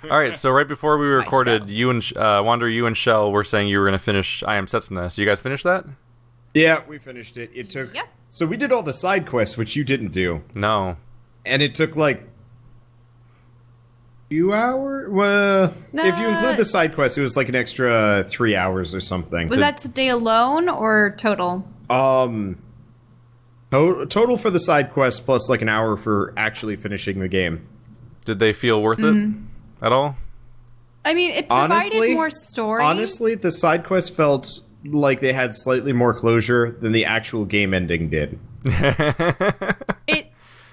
All right, so right before we recorded, Myself. you and Wander, you and Shell were saying you were going to finish I Am Setsuna. So you guys finished that? Yeah, we finished it. It took... Yep. So we did all the side quests, which you didn't do. No. And it took, like... 2 hours? Well, if you include the side quests, it was like an extra 3 hours or something. Was that today alone or total? Total for the side quests plus like an hour for actually finishing the game. Did they feel worth it at all? I mean, it provided Honestly- more story. Honestly, the side quests felt like they had slightly more closure than the actual game ending did. It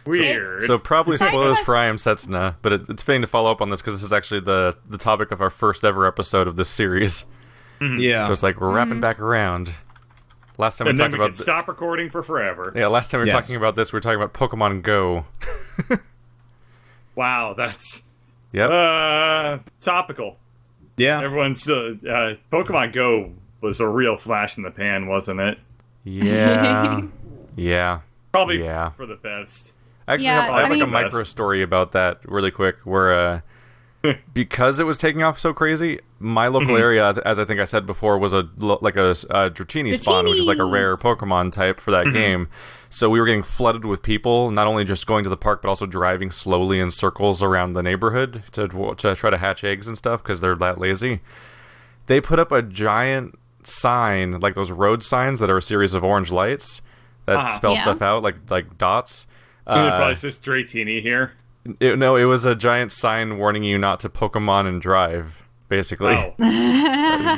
Weird. So probably Side spoilers quests- for I Am Setsuna, but it's fitting to follow up on this because this is actually the topic of our first ever episode of this series. Yeah. So it's like we're wrapping back around. Last time we and then talked we about can stop recording for forever. yeah, last time we were Yes. talking about this, we were talking about Pokemon Go. Wow, that's Yep. topical. yeah. Everyone's Pokemon Go was a real flash in the pan, wasn't it? Yeah. Yeah. Probably Yeah. for the best. Actually, Yeah, I have I like a mean- micro story about that really quick, where because it was taking off so crazy, my local area, as I think I said before, was a Dratini spawn, which is like a rare Dratinis! Pokemon type for that game. So we were getting flooded with people, not only just going to the park, but also driving slowly in circles around the neighborhood to try to hatch eggs and stuff because they're that lazy. They put up a giant sign, like those road signs that are a series of orange lights that spell Yeah. stuff out, like dots. It probably says Dratini here. It was a giant sign warning you not to Pokemon and drive, basically, Oh.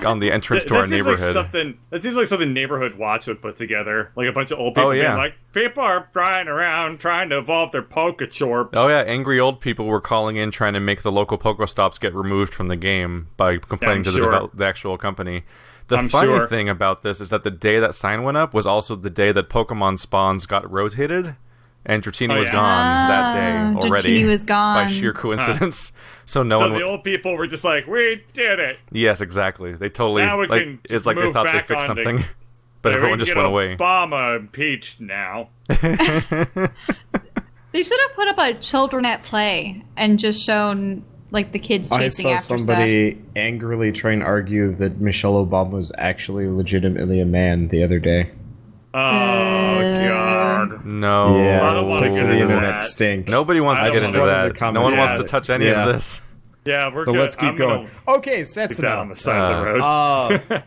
on the entrance to our seems neighborhood. That seems like something Neighborhood Watch would put together. Like a bunch of old people yeah. being like, people are flying around trying to evolve their Pokechorps. Oh yeah, angry old people were calling in trying to make the local Pokestops get removed from the game by complaining I'm to sure. the actual company. The I'm funny sure. thing about this is that the day that sign went up was also the day that Pokemon spawns got rotated, and Dratini Oh, was yeah. gone that day already. Dratini was gone. by sheer coincidence. So no So one. the old people were just like, we did it. Yes, exactly. They totally Now we like. can It's like they move thought they back fixed onto- something, but We everyone can just get went away. Obama impeached now. They should have put up a children at play and just shown like the kids I chasing saw after somebody angrily trying to argue that Michelle Obama was actually legitimately a man the other day. Oh, God. No. Yeah, I don't wanna pics get of the into internet that. stink. Nobody wants I to don't get into wanna- that. No one Yeah. wants to touch any Yeah. of this. Yeah, we're So good. let's keep I'm going. gonna Okay, stick that on the side of the road.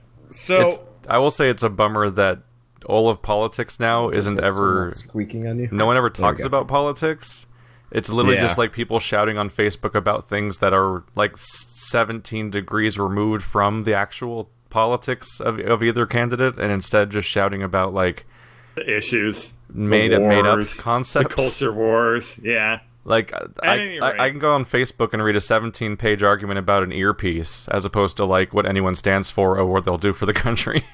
I will say it's a bummer that all of politics now isn't ever. squeaking on you. No one ever There we talks go. about politics. It's literally Yeah. just like people shouting on Facebook about things that are like 17 degrees removed from the actual politics of either candidate, and instead just shouting about like The issues. made The up wars, concepts. The culture wars. Yeah. Like, any rate. I can go on Facebook and read a 17-page argument about an earpiece, as opposed to like what anyone stands for or what they'll do for the country.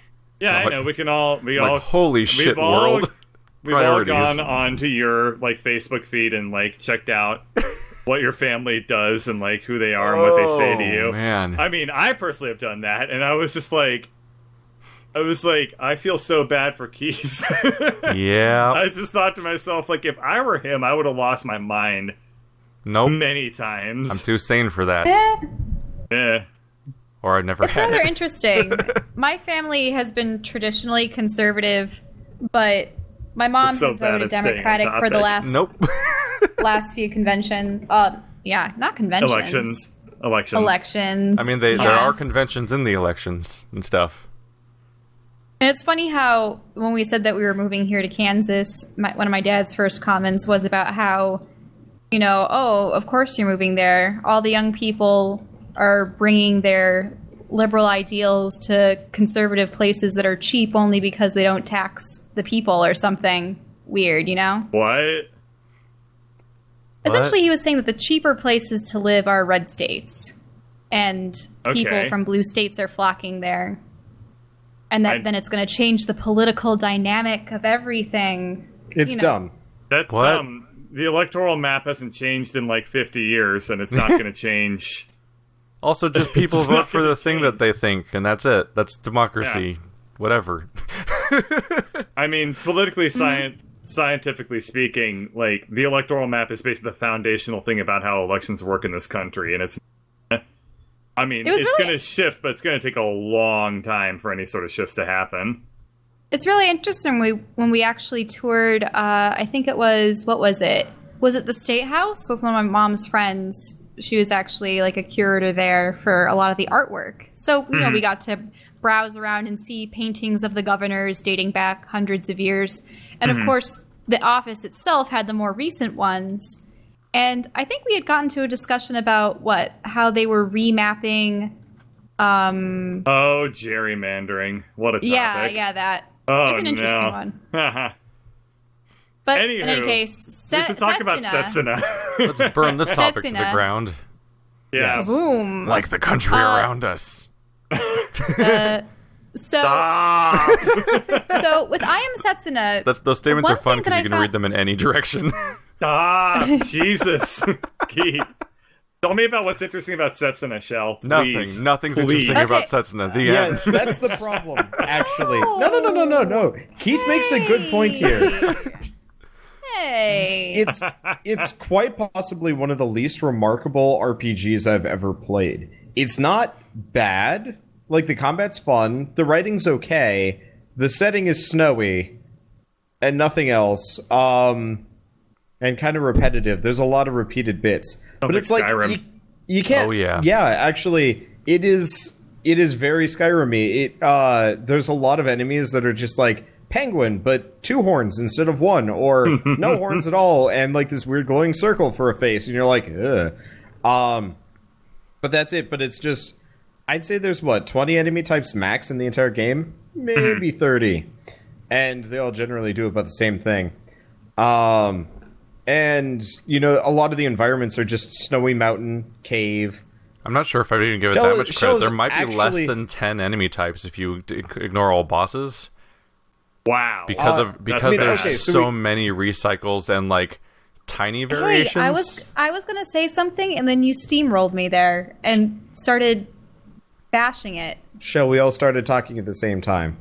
Yeah, I Like- know. We can all. Like, holy shit, world. We've all Priorities. gone onto your like Facebook feed and like checked out what your family does and like who they are and what they say to you. Oh, man. I mean, I personally have done that, and I was like, I feel so bad for Keith. Yeah. I just thought to myself, like, if I were him, I would have lost my mind Nope. many times. I'm too sane for that. Yeah. Or I never It's had rather it. interesting. My family has been traditionally conservative, but my mom It's so has bad voted it's staying on Democratic for the topic. last few conventions. Yeah, not conventions. Elections. Elections. I mean, there are yes. conventions in the elections and stuff. And it's funny how when we said that we were moving here to Kansas, one of my dad's first comments was about how, oh, of course you're moving there. All the young people are bringing their liberal ideals to conservative places that are cheap only because they don't tax the people or something weird, What? Essentially, he was saying that the cheaper places to live are red states, and people Okay. from blue states are flocking there. And that then it's going to change the political dynamic of everything. It's dumb. That's What? dumb. The electoral map hasn't changed in like 50 years, and it's not going to change. Also, just people It's vote not for gonna the thing change. that they think, and that's it. That's democracy. Whatever. I mean, politically scientifically speaking, like the electoral map is basically the foundational thing about how elections work in this country, and it's I mean, It was it's really- going to shift, but it's going to take a long time for any sort of shifts to happen. It's really interesting when we actually toured, I think it was, what was it? Was it the State House with one of my mom's friends? She was actually like a curator there for a lot of the artwork. So, you know, we got to browse around and see paintings of the governors dating back hundreds of years. And of course, the office itself had the more recent ones. And I think we had gotten to a discussion about how they were remapping. Oh, gerrymandering. What a topic. Yeah, that. Oh, It's an interesting one. But in any Anywho, case, we should talk about Setsuna. Let's burn this topic to the Setsuna. ground. Yeah. Boom. Like the country around us. So, Ah! so with I Am Setsuna, Those statements one are fun thing because that you can I read them in any direction. Jesus. Keith. Tell me about what's interesting about Setsuna, Shell. Please. Nothing's Please. interesting about Setsuna. The Yeah, end. that's the problem, actually. No. Keith makes a good point here. hey, It's quite possibly one of the least remarkable RPGs I've ever played. It's not bad. Like, the combat's fun. The writing's okay. The setting is snowy. And nothing else. And kind of repetitive. There's a lot of repeated bits. But it's like Skyrim. you can't. Oh, yeah. Yeah, actually, it is very Skyrim-y. There's a lot of enemies that are just like penguin, but 2 horns instead of 1, or no horns at all, and like this weird glowing circle for a face, and you're like, ugh. But that's it. But it's just, I'd say there's 20 enemy types max in the entire game, maybe 30, and they all generally do about the same thing. And, you know, a lot of the environments are just snowy mountain, cave. I'm not sure if I'd even give it Shell- that much credit. Shell's There might be less actually- than 10 enemy types if you ignore all bosses. Wow. Because that's there's bad. so many recycles and like tiny variations. hey, I was gonna say something, and then you steamrolled me there and started bashing it. Shell, we all started talking at the same time.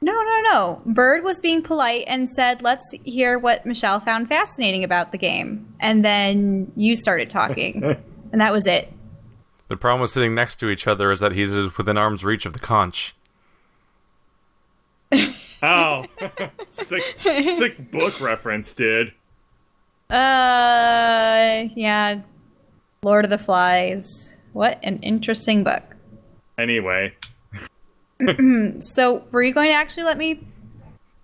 No. Bird was being polite and said, "Let's hear what Michelle found fascinating about the game," and then you started talking, and that was it. The problem with sitting next to each other is that he's within arm's reach of the conch. Oh. sick book reference, dude. Yeah. Lord of the Flies. What an interesting book. Anyway. So, were you going to actually let me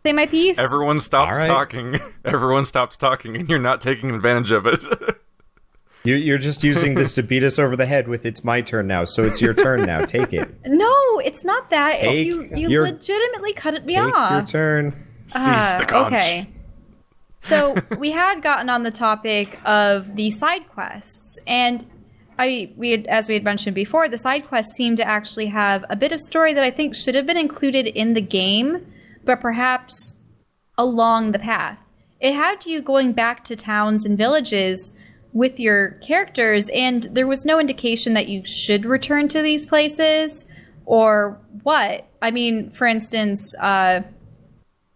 say my piece? Everyone stops All right. talking. Everyone stops talking, and you're not taking advantage of it. You're just using this to beat us over the head with "it's my turn now," so it's your turn now. Take it. No, it's not that. It's Take you your- legitimately cut it me Take your off. turn. Seize the conch. Okay. So we had gotten on the topic of the side quests, and as we had mentioned before, the side quests seem to actually have a bit of story that I think should have been included in the game, but perhaps along the path. It had you going back to towns and villages with your characters, and there was no indication that you should return to these places or what. I mean, for instance,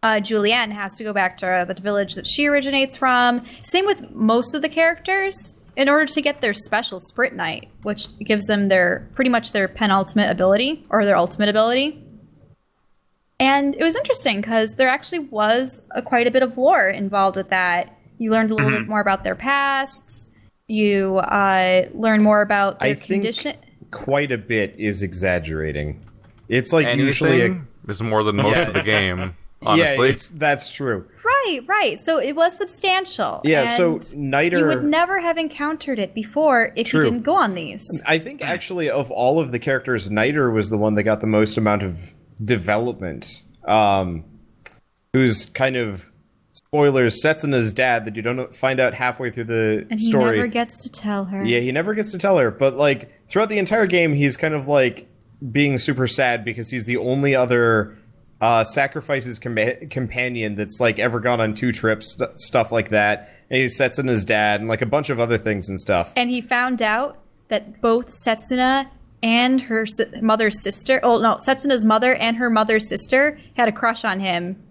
Julianne has to go back to the village that she originates from. Same with most of the characters, in order to get their special Sprint Knight, which gives them pretty much their penultimate ability, or their ultimate ability. And it was interesting, because there actually was quite a bit of lore involved with that. You learned a little bit more about their pasts. You learn more about their condition. Quite a bit is exaggerating. It's like usually Anything is more than most of the game, honestly. Yeah, that's true. Right. So it was substantial. Yeah, so and Niter... you would never have encountered it before if you True. didn't go on these. I think actually of all of the characters, Niter was the one that got the most amount of development. Who's kind of, spoilers, Setsuna's dad that you don't find out halfway through the And he story. never gets to tell her. Yeah, he never gets to tell her. But like throughout the entire game, he's kind of like being super sad because he's the only other sacrifices companion that's like ever gone on 2 trips, stuff like that. And he sets in his dad and like a bunch of other things and stuff. And he found out that both Setsuna and her mother's sister, Setsuna's mother and her mother's sister had a crush on him.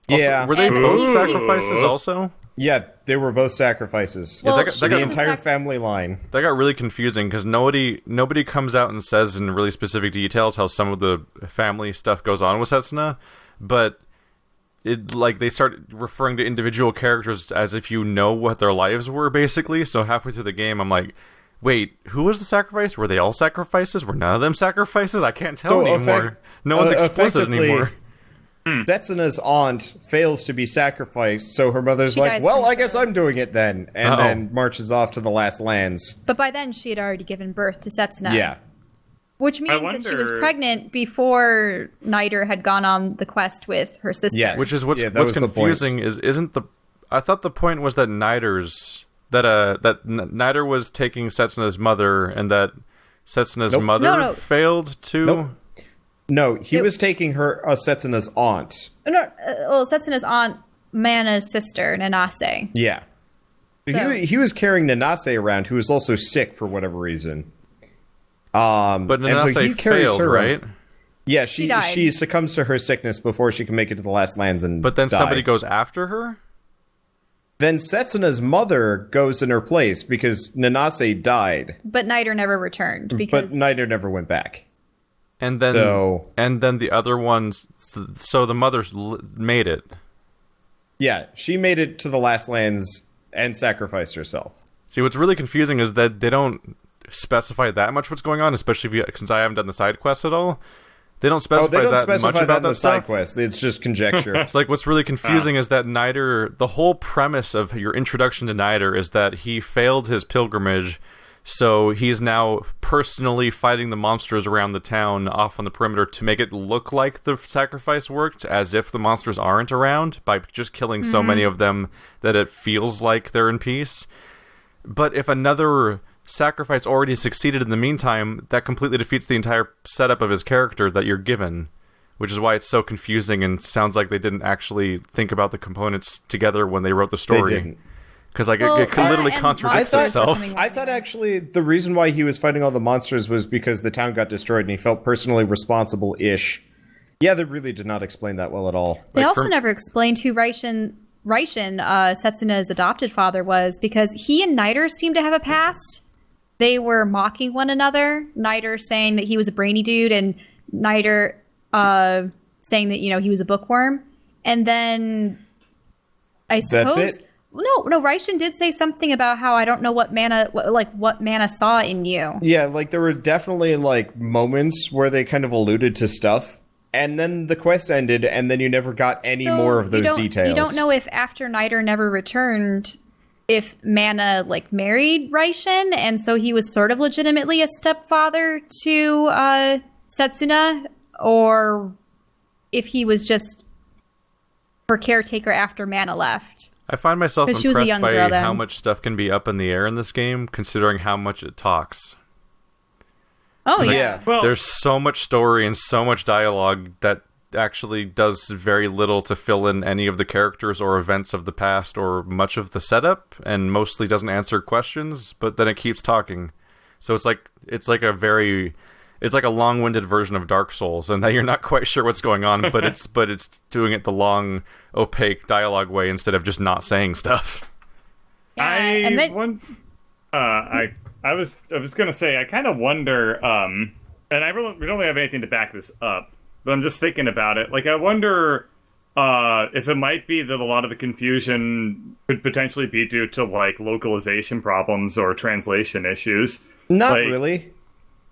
Also, Yeah, were they And both he- sacrifices also? yeah, they were both sacrifices. Well, that The got- entire family line. That got really confusing because nobody comes out and says in really specific details how some of the family stuff goes on with Setsuna, but they start referring to individual characters as if you know what their lives were, basically. So halfway through the game, I'm like, wait, who was the sacrifice? Were they all sacrifices? Were none of them sacrifices? I can't tell anymore. No one's explicit anymore. Setsuna's aunt fails to be sacrificed, so her mother's She like, dies well, I prematurely. guess I'm doing it then. And then marches off to the last lands. But by then, she had already given birth to Setsuna. Yeah. Which means that she was wonder- pregnant before Niter had gone on the quest with her sister. Yes. Which is what's Yeah, that was the point. confusing isn't the. I thought the point was that Niter was taking Setsuna's mother, and that Setsuna's Nope. mother No. failed to. Nope. No, he was taking her Setsuna's aunt. No, well, Setsuna's aunt, Mana's sister, Nanase. Yeah. So- He was carrying Nanase around, who was also sick for whatever reason. But and Nanase so he carries failed, her right? Yeah, She died. she succumbs to her sickness before she can make it to the last lands and But then die. somebody goes after her. Then Setsuna's mother goes in her place because Nanase died, But Niter never returned because but Niter never went back. And then, the other ones. So the mother made it. Yeah, she made it to the last lands and sacrificed herself. See, what's really confusing is that they don't specify that much what's going on, especially since I haven't done the side quests at all. They don't specify They don't that specify much that about in the that side stuff. quest. It's just conjecture. It's like what's really confusing is that Niter. The whole premise of your introduction to Niter is that he failed his pilgrimage. So he's now personally fighting the monsters around the town off on the perimeter to make it look like the sacrifice worked, as if the monsters aren't around, by just killing so many of them that it feels like they're in peace. But if another sacrifice already succeeded in the meantime, that completely defeats the entire setup of his character that you're given, which is why it's so confusing and sounds like they didn't actually think about the components together when they wrote the story. They didn't. Because it Well, literally and contradicts monsters were itself. coming I thought actually the reason why he was fighting all the monsters was because the town got destroyed and he felt personally responsible-ish. Yeah, they really did not explain that well at all. They Like, also for- never explained who Raishin, Setsuna's adopted father was, because he and Niter seemed to have a past. They were mocking one another. Niter saying that he was a brainy dude, and Niter saying that he was a bookworm. And then I suppose it? no. Raishin did say something about how I don't know what Mana saw in you. Yeah, like there were definitely like moments where they kind of alluded to stuff, and then the quest ended, and then you never got any So more of those details. You don't know if after Niter never returned, if Mana married Raishin, and so he was sort of legitimately a stepfather to Setsuna, or if he was just her caretaker after Mana left. I find myself 'Cause she was a impressed young by girl then. how much stuff can be up in the air in this game, considering how much it talks. Oh yeah. Yeah. Well, There's so much story and so much dialogue that actually does very little to fill in any of the characters or events of the past or much of the setup, and mostly doesn't answer questions, but then it keeps talking. So it's like a long-winded version of Dark Souls, and that you're not quite sure what's going on, but it's doing it the long, opaque dialogue way instead of just not saying stuff. and then I was gonna say I kind of wonder, and we don't really have anything to back this up, but I'm just thinking about it. Like I wonder if it might be that a lot of the confusion could potentially be due to localization problems or translation issues. Not Like- really,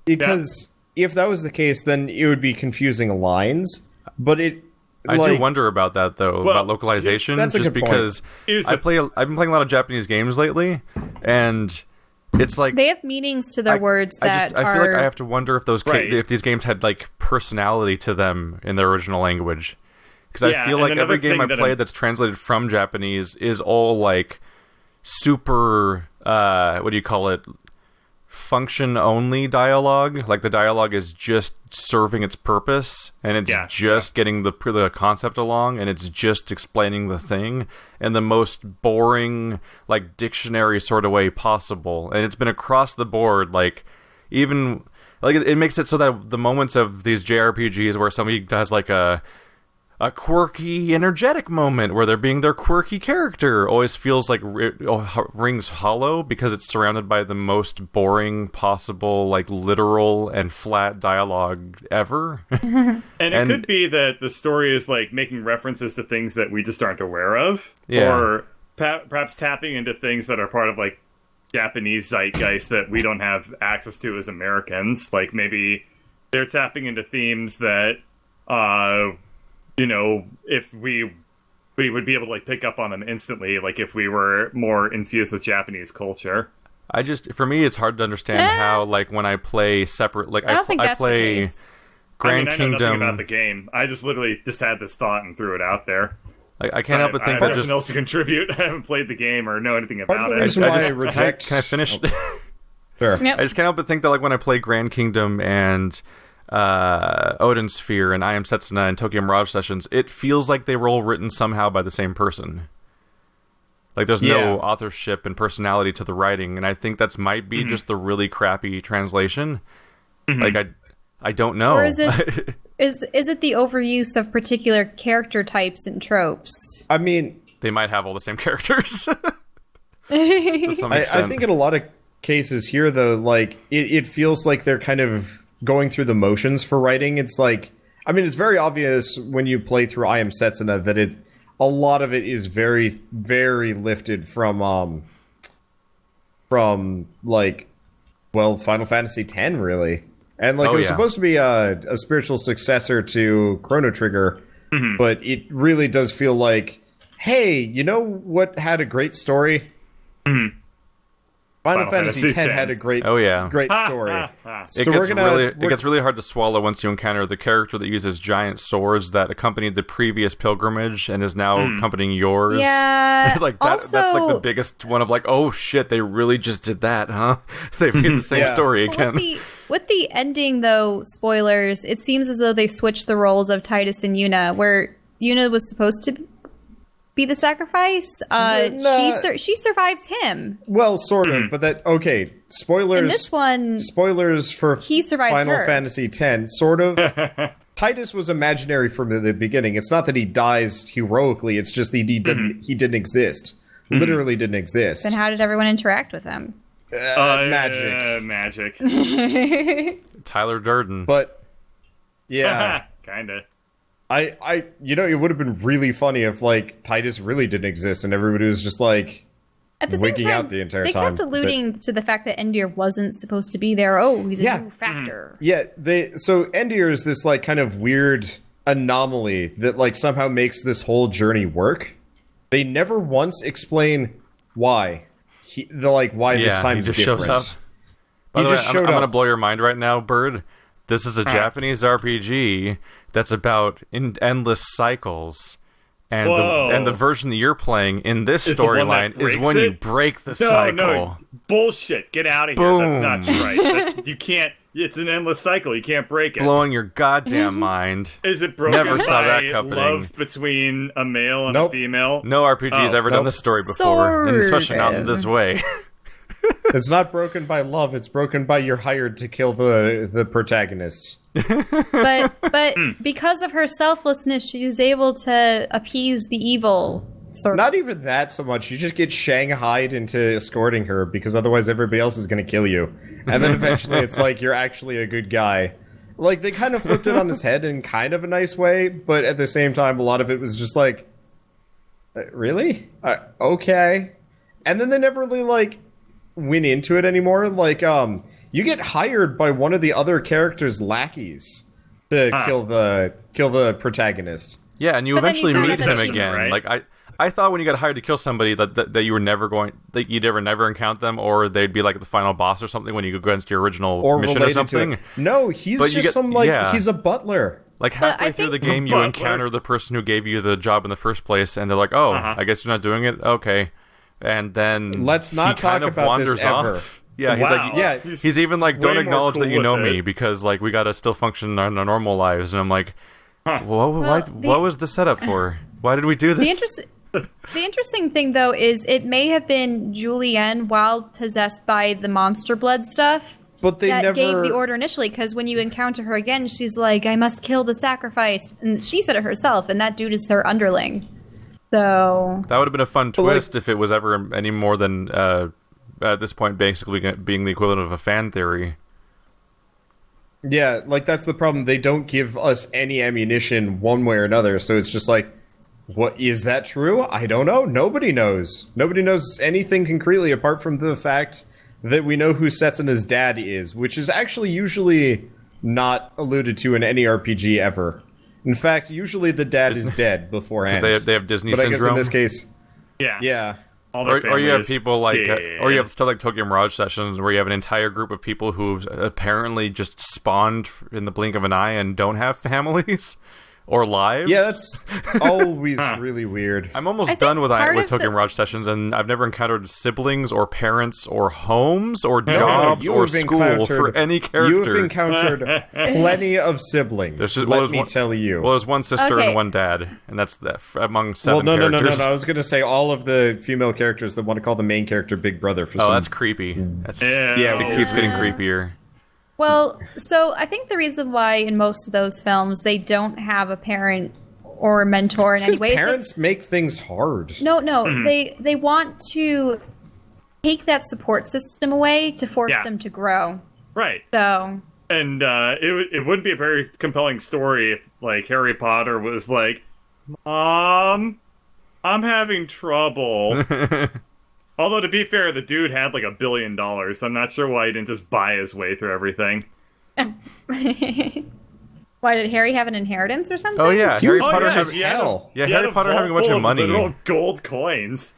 because if that was the case, then it would be confusing lines. But I do wonder about that though, Well, about localization, that's a just good point. because Here's I've been playing a lot of Japanese games lately, and it's like they have meanings to their words that I are. feel like I have to wonder if Right. if these games had personality to them in their original language, because Yeah, I feel and like another every game thing I that played that's translated from Japanese is all super what do you call it, function only dialogue. Like the dialogue is just serving its purpose, and it's just getting the concept along, and it's just explaining the thing in the most boring dictionary sort of way possible. And it's been across the board, even it makes it so that the moments of these JRPGs where somebody does a a quirky, energetic moment where they're being their quirky character always feels like rings hollow because it's surrounded by the most boring possible, like, literal and flat dialogue ever. And it could be that the story is, like, making references to things that we just aren't aware of. Yeah. Or perhaps tapping into things that are part of, like, Japanese zeitgeist that we don't have access to as Americans. Like, maybe they're tapping into themes that, you know, if we would be able to, like, pick up on them instantly, like, if we were more infused with Japanese culture. For me, it's hard to understand how, like, when I play separate, like, I don't think I that's play the case. Grand I know Kingdom. nothing about the game. I just literally just had this thought and threw it out there. I can't help but think I that have just... nothing else to contribute. I haven't played the game or know anything Part of about the it. reason why I Can reject... I finish? Sure. Yep. I just can't help but think that, like, when I play Grand Kingdom and Odin Sphere and I Am Setsuna and Tokyo Mirage Sessions, it feels like they were all written somehow by the same person. Like, there's no authorship and personality to the writing, and I think that's might be just the really crappy translation. Like, I don't know. Or is it is it the overuse of particular character types and tropes? I mean, They might have all the same characters. To some extent. I think in a lot of cases here, though, like, it feels like they're kind of going through the motions for writing. It's like, I mean, it's very obvious when you play through I Am Setsuna that a lot of it is very, very lifted from like, well, Final Fantasy X, really. And, like, it was supposed to be a spiritual successor to Chrono Trigger, but it really does feel like, hey, you know what had a great story? Final Fantasy X had a great, great story. So it gets really hard to swallow once you encounter the character that uses giant swords that accompanied the previous pilgrimage and is now accompanying yours. Yeah. Like that's like the biggest one of like, oh shit, they really just did that, huh? They made the same story again. With the ending, though, spoilers, it seems as though they switched the roles of Titus and Yuna, where Yuna was supposed to be the sacrifice. She survives him. Well, sort of, but that okay. Spoilers. In this one, spoilers for he survives Final her. Fantasy X. Sort of. Titus was imaginary from the beginning. It's not that he dies heroically. It's just that he didn't exist. Literally didn't exist. Then how did everyone interact with him? Magic. Tyler Durden. But yeah, kinda. I it would have been really funny if like Titus really didn't exist and everybody was just like at the same wigging time, out the entire they time. kept alluding to the fact that Endir wasn't supposed to be there. Oh, he's a new factor. Yeah, so Endir is this like kind of weird anomaly that like somehow makes this whole journey work. They never once explain why. Why this time he is just different. shows up. By the way, I'm up. gonna blow your mind right now, Bird. This is a Japanese RPG that's about endless cycles, and the version that you're playing in this storyline is when you break the cycle. No, bullshit! Get out of here. Boom. That's not right. You can't. It's an endless cycle. You can't break it. Blowing your goddamn mind. Is it broken Never saw by that happening. love between a male and a female? No RPG's ever done this story before, and especially not in this way. It's not broken by love. It's broken by you're hired to kill the protagonists. But because of her selflessness, she was able to appease the evil. Not even that so much. You just get shanghaied into escorting her because otherwise everybody else is going to kill you. And then eventually it's like you're actually a good guy. Like they kind of flipped it on his head in kind of a nice way, but at the same time a lot of it was just like, really? Okay. And then they never really like went into it anymore. Like you get hired by one of the other characters' lackeys to kill the protagonist. Yeah, and you eventually meet him season, again. right? Like I thought when you got hired to kill somebody that you were never going, that you'd never encounter them, or they'd be like the final boss or something when you go against your original mission or something. No, he's just he's a butler. Like halfway through the game, you encounter the person who gave you the job in the first place, and they're like, "Oh, I guess you're not doing it. Okay." And then let's not talk about this ever. Off. Yeah, he's like, yeah, he's even like, don't acknowledge cool that you know with me because like we gotta still function in our normal lives. And I'm like, what was the setup for? Why did we do this? The interesting thing, though, is it may have been Julienne while possessed by the monster blood stuff But they that never gave the order initially, because when you encounter her again, she's like, I must kill the sacrifice. And she said it herself, and that dude is her underling. So... That would have been a fun twist if it was ever any more than, at this point, basically being the equivalent of a fan theory. Yeah, like, that's the problem. They don't give us any ammunition one way or another, so it's just like, what, is that true? I don't know. Nobody knows. Nobody knows anything concretely apart from the fact that we know who Setsuna dad is, which is actually usually not alluded to in any RPG ever. In fact, usually the dad is dead beforehand. They have Disney but syndrome. I guess in this case, Yeah. yeah. Or you have people like, dead. or you have stuff like Tokyo Mirage Sessions where you have an entire group of people who apparently just spawned in the blink of an eye and don't have families or lives. Yeah, that's always really weird. I'm almost I done think with part of Tokyo the- Mirage Sessions, and I've never encountered siblings or parents or homes or jobs you or have school encountered- for any character. You've encountered plenty of siblings. There's just- Let me tell you. Well, there's one sister Okay. and one dad, and that's among 7 no, characters. I was going to say all of the female characters that want to call the main character Big Brother for Oh, some... that's creepy. That's Yeah, it keeps getting creepier. Well, so I think the reason why in most of those films they don't have a parent or a mentor in any because way. parents make things hard. No, they want to take that support system away to force Yeah. them to grow. Right. So And it wouldn't be a very compelling story if, like, Harry Potter was like, Mom, I'm having trouble. Although, to be fair, the dude had, like, $1 billion, so I'm not sure why he didn't just buy his way through everything. why did Harry have an inheritance or something? Oh yeah, Harry Potter yeah, has. he had hell. Yeah, He had Harry Potter having a bunch vault of full money. literal gold coins.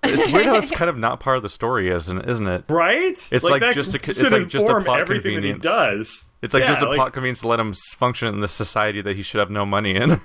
It's weird how it's kind of not part of the story, isn't it? Right? It's like that just a- it's should like just a inform plot everything convenience. that he does. It's like Yeah, just a plot convenience to let him function in the society that he should have no money in.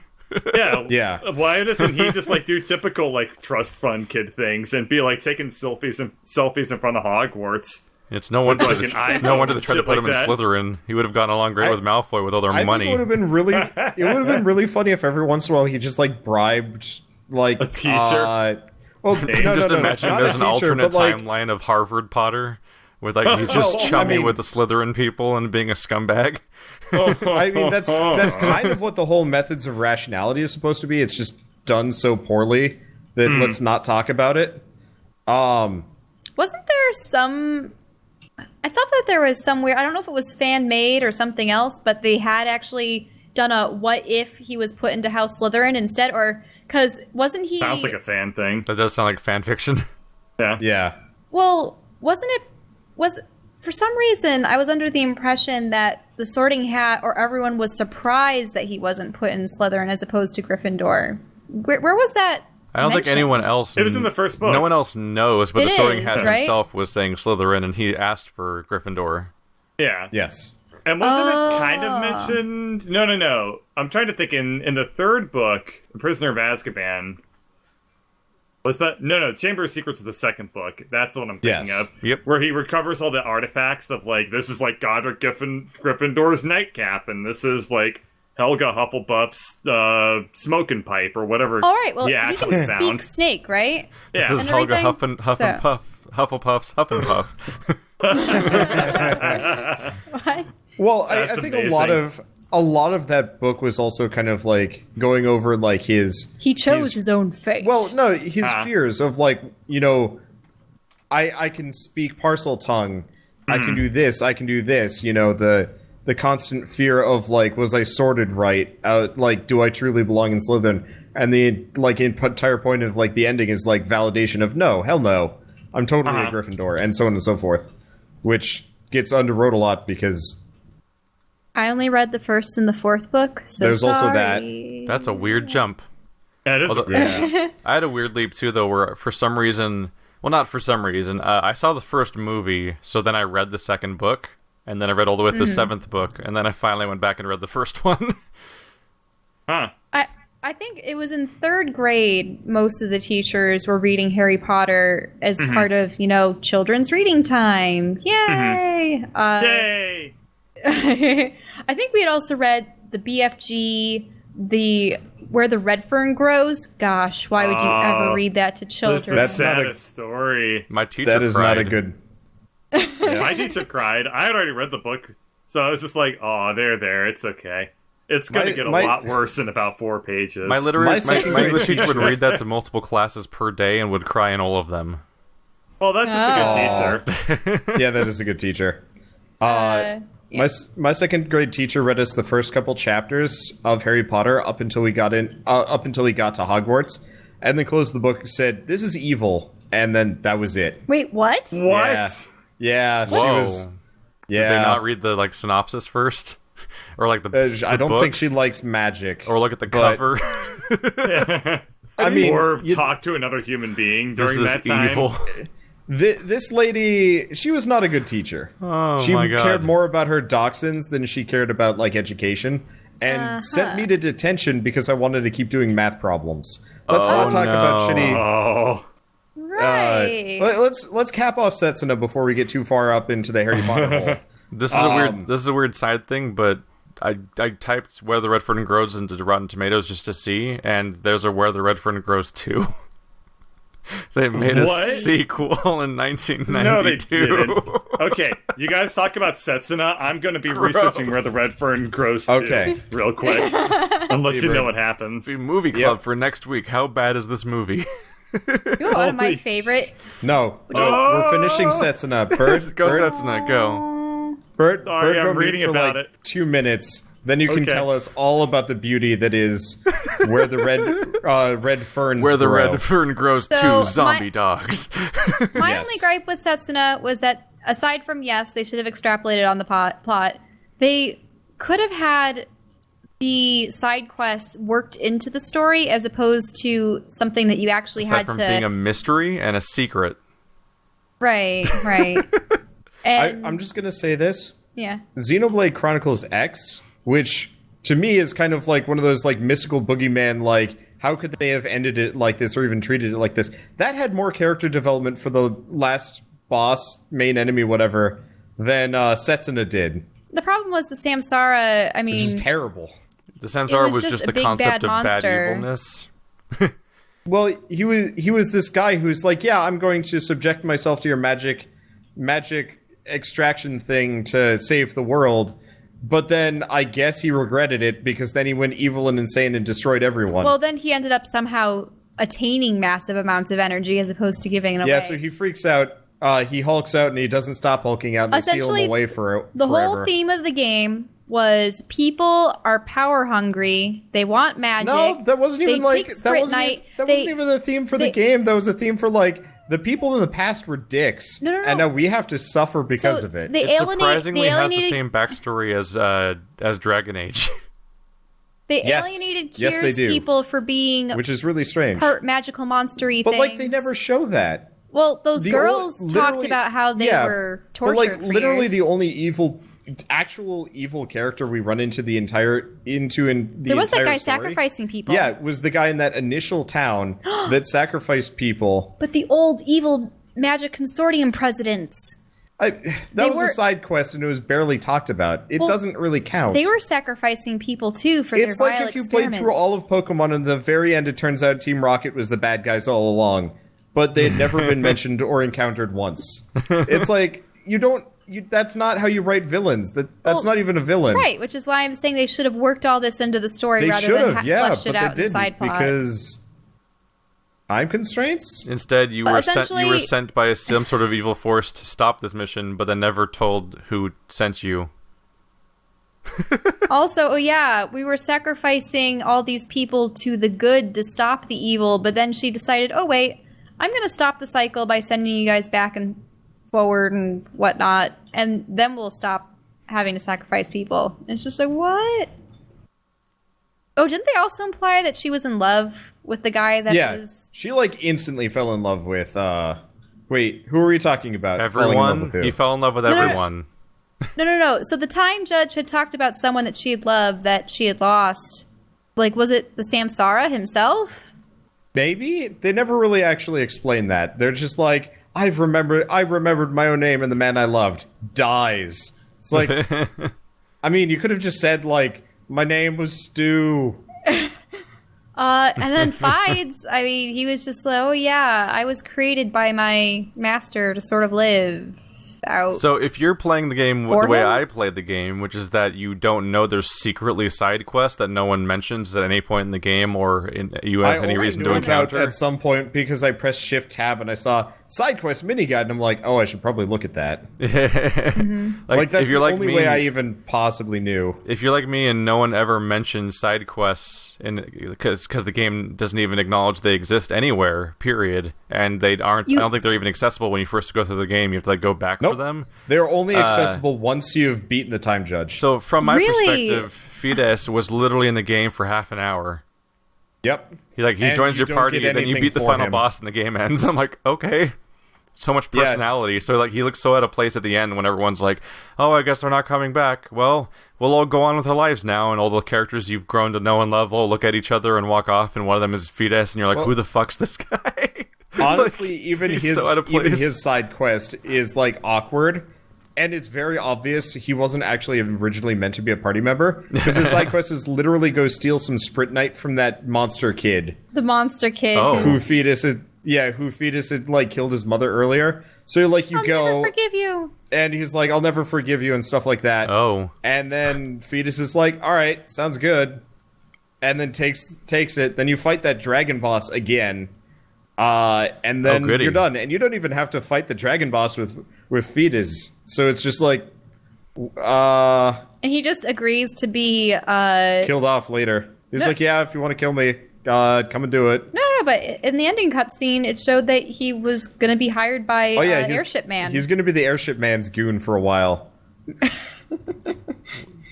Yeah. Yeah. Why doesn't he just like do typical like trust fund kid things and be like taking selfies in front of Hogwarts? It's no wonder. like, an It's no iPhone wonder they and tried to shit put him like in that. Slytherin. He would have gotten along great with Malfoy with all their I money. think it would have been really. It would have been really funny if every once in a while he just like bribed like A teacher? Well, no, Just no, imagine not there's a an teacher, alternate but, like, timeline of Harvard Potter, with like he's just Well, I chummy mean- with the Slytherin people and being a scumbag. I mean, that's kind of what the whole methods of rationality is supposed to be. It's just done so poorly that let's not talk about it. Wasn't there some... I thought that there was some weird... I don't know if it was fan-made or something else, but they had actually done a what if he was put into House Slytherin instead, or... Because wasn't he... Sounds like a fan thing. That does sound like fan fiction. Yeah. Yeah. Well, wasn't it... For some reason, I was under the impression that the Sorting Hat or everyone was surprised that he wasn't put in Slytherin as opposed to Gryffindor. Where was that? I don't think mentioned? anyone else. It was in the first book. No one else knows, but It the Sorting is, Hat right? himself was saying Slytherin, and he asked for Gryffindor. Yeah. Yes. And wasn't it kind of mentioned? No. I'm trying to think. In the third book, The Prisoner of Azkaban, was that? No. Chamber of Secrets is the second book. That's the one I'm thinking Yes. of. Yep. Where he recovers all the artifacts of like this is like Godric Gryffindor's nightcap, and this is like Helga Hufflepuff's smoking pipe or whatever. All right, well, he he actually can found. speak snake, right? Yeah. This is And Helga everything, Hufflepuff's Huff and Puff. What? Well, I That's think amazing. a lot of that book was also kind of like going over like his He chose his own fate. well, no, his fears of like, I can speak parcel tongue, I can do this, the constant fear of like, was I sorted right? Like, do I truly belong in Slytherin? And the like entire point of like the ending is like validation of no, hell no, I'm totally a Gryffindor, and so on and so forth, which gets underwrote a lot because I only read the first and the fourth book, so There's also that. sorry. That's a weird jump. Yeah, it is. Although- I had a weird leap too, though, where for some reason, well, not for some reason, I saw the first movie, so then I read the second book, and then I read all the way to the seventh book, and then I finally went back and read the first one. Huh. I think it was in third grade, most of the teachers were reading Harry Potter as part of, children's reading time. Yay! Yay! I think we had also read the BFG, Where the Red Fern Grows. Gosh, why would you ever read that to This is children? the That's not a- saddest story. My teacher that is cried. not a good. My teacher cried. I had already read the book, so I was just like, "Oh, they're there. It's okay. It's going to get a lot worse in about 4 pages." My English teacher would read that to multiple classes per day and would cry in all of them. Well, that's just a good teacher. Yeah, that is a good teacher. My second grade teacher read us the first couple chapters of Harry Potter up until he got to Hogwarts, and then closed the book and said, "This is evil," and then that was it. Wait, what? What? Yeah, she Whoa. was. Yeah, Did they not read the synopsis first, or like the I don't book? think she likes magic. Or look at the cover. I mean, or talk to another human being This during is that time. evil. This lady, she was not a good teacher. Oh She my god! cared more about her dachshunds than she cared about education, and sent me to detention because I wanted to keep doing math problems. Let's not talk about shitty. Oh. Right. Let's cap off Setsuna before we get too far up into the Harry Potter hole. This is a weird side thing, but I typed Where the Red Fern Grows into Rotten Tomatoes just to see, and there's a Where the Red Fern Grows 2. They made a sequel in 1992. No, they didn't. Okay, you guys talk about Setsuna. I'm going to be researching Where the Red Fern Grows to real quick. And let you know what happens. The movie club for next week. How bad is this movie? One of my favorite. No, we're finishing Setsuna. Bert, Go Setsuna, go. Bert, Sorry, Bert, I'm go reading read for about like it. 2 minutes. Then you can Okay. tell us all about the beauty that is where the red ferns Where the grow. Red Fern Grows So, 2 zombie dogs. My Yes. only gripe with Setsuna was that, aside from, yes, they should have extrapolated on the plot, they could have had the side quests worked into the story as opposed to something that you actually Aside had from to... being a mystery and a secret. Right. And, I'm just gonna say this. yeah. Xenoblade Chronicles X, which to me is kind of like one of those mystical boogeyman, how could they have ended it like this or even treated it like this? That had more character development for the last boss, main enemy, whatever, than Setsuna did. The problem was the Samsara, I mean... Which is terrible. The Samsara was just just a the big, concept bad of bad monster. evilness. Well, he was this guy who's like, yeah, I'm going to subject myself to your magic extraction thing to save the world. But then I guess he regretted it because then he went evil and insane and destroyed everyone. Well, then he ended up somehow attaining massive amounts of energy as opposed to giving it away. yeah, so he freaks out. He hulks out and he doesn't stop hulking out and they seal Essentially, him away for the forever. whole theme of the game was people are power hungry. They want magic. No, that wasn't even they take Skrytnite, that wasn't even the theme for the game. That was a theme for the people in the past were dicks. No. And now we have to suffer because So of it. they It alienate- surprisingly they has the alienated- same backstory as Dragon Age. They Yes. alienated Yes, they Kyr's do. people for being Which is really strange. part magical monstery But things. they never show that. Well, those The girls only- talked literally- about how they yeah, were but tortured for literally years. the only actual evil character we run into the entire There was that entire guy story. sacrificing people. Yeah, it was the guy in that initial town that sacrificed people. But the old evil magic consortium presidents, That was were- a side quest and it was barely talked about. It Well, doesn't really count. they were sacrificing people too for It's their like vile if you played through all of Pokemon and at the very end it turns out Team Rocket was the bad guys all along, but they had never been mentioned or encountered once. It's like that's not how you write villains. That's not even a villain. Right, which is why I'm saying they should have worked all this into the story They rather should than have, fleshed but it out they in the didn't side plot. because time constraints. Instead, you Well, were sent essentially- by some sort of evil force to stop this mission, but then never told who sent you. Also, we were sacrificing all these people to the good to stop the evil, but then she decided, oh wait, I'm going to stop the cycle by sending you guys back and forward and whatnot, and then we'll stop having to sacrifice people. And it's just like, what? Oh, didn't they also imply that she was in love with the guy that was... She instantly fell in love with wait, who are we talking about? Falling in love Everyone? with who? He fell in love with everyone. No. So the time judge had talked about someone that she had loved that she had lost. Was it the Samsara himself? Maybe they never really actually explained that. They're just like, I remembered my own name and the man I loved dies. It's like, I mean, you could have just said my name was Stu. And then Fides, I mean, he was just like, oh yeah, I was created by my master to sort of live. without. So if you're playing the game For the way him? I played the game, which is that you don't know there's secretly side quests that no one mentions at any point in the game, or you have any reason to encounter. At some point because I pressed Shift Tab and I saw side quest mini guide, and I'm like, oh, I should probably look at that. Like that's if you're the like only me, way I even possibly knew. If you're like me and no one ever mentions side quests, because the game doesn't even acknowledge they exist anywhere, period, and they aren't. I don't think they're even accessible when you first go through the game. You have to like go back for them. They're only accessible once you've beaten the time judge. So from my Really? perspective, Fides was literally in the game for half an hour. Yep. He And joins you your don't party, get and then you anything beat the for final him. boss, and the game ends. I'm like, okay. So much personality. So like he looks so out of place at the end when everyone's like, "Oh, I guess they're not coming back." Well, we'll all go on with our lives now, and all the characters you've grown to know and love all look at each other and walk off, and one of them is Fides, and you're like, "Who the fuck's this guy?" Honestly, Like, even he's his so out of place. even his side quest is like awkward, and it's very obvious he wasn't actually originally meant to be a party member because his side quest is literally go steal some Sprint Knight from that monster kid The monster kid. Oh. who Fetus had like killed his mother earlier. So like you I'll go never forgive you. and he's like, "I'll never forgive you" and stuff like that. Oh. And then Fetus is like, "All right, sounds good," and then takes it. Then you fight that dragon boss again. And then goody. you're done, and you don't even have to fight the dragon boss with Fetus. So it's just like, And he just agrees to be killed off later. He's like, "Yeah, if you want to kill me, come and do it." No, but in the ending cutscene, it showed that he was going to be hired by Oh yeah, Airship Man. He's going to be the Airship Man's goon for a while.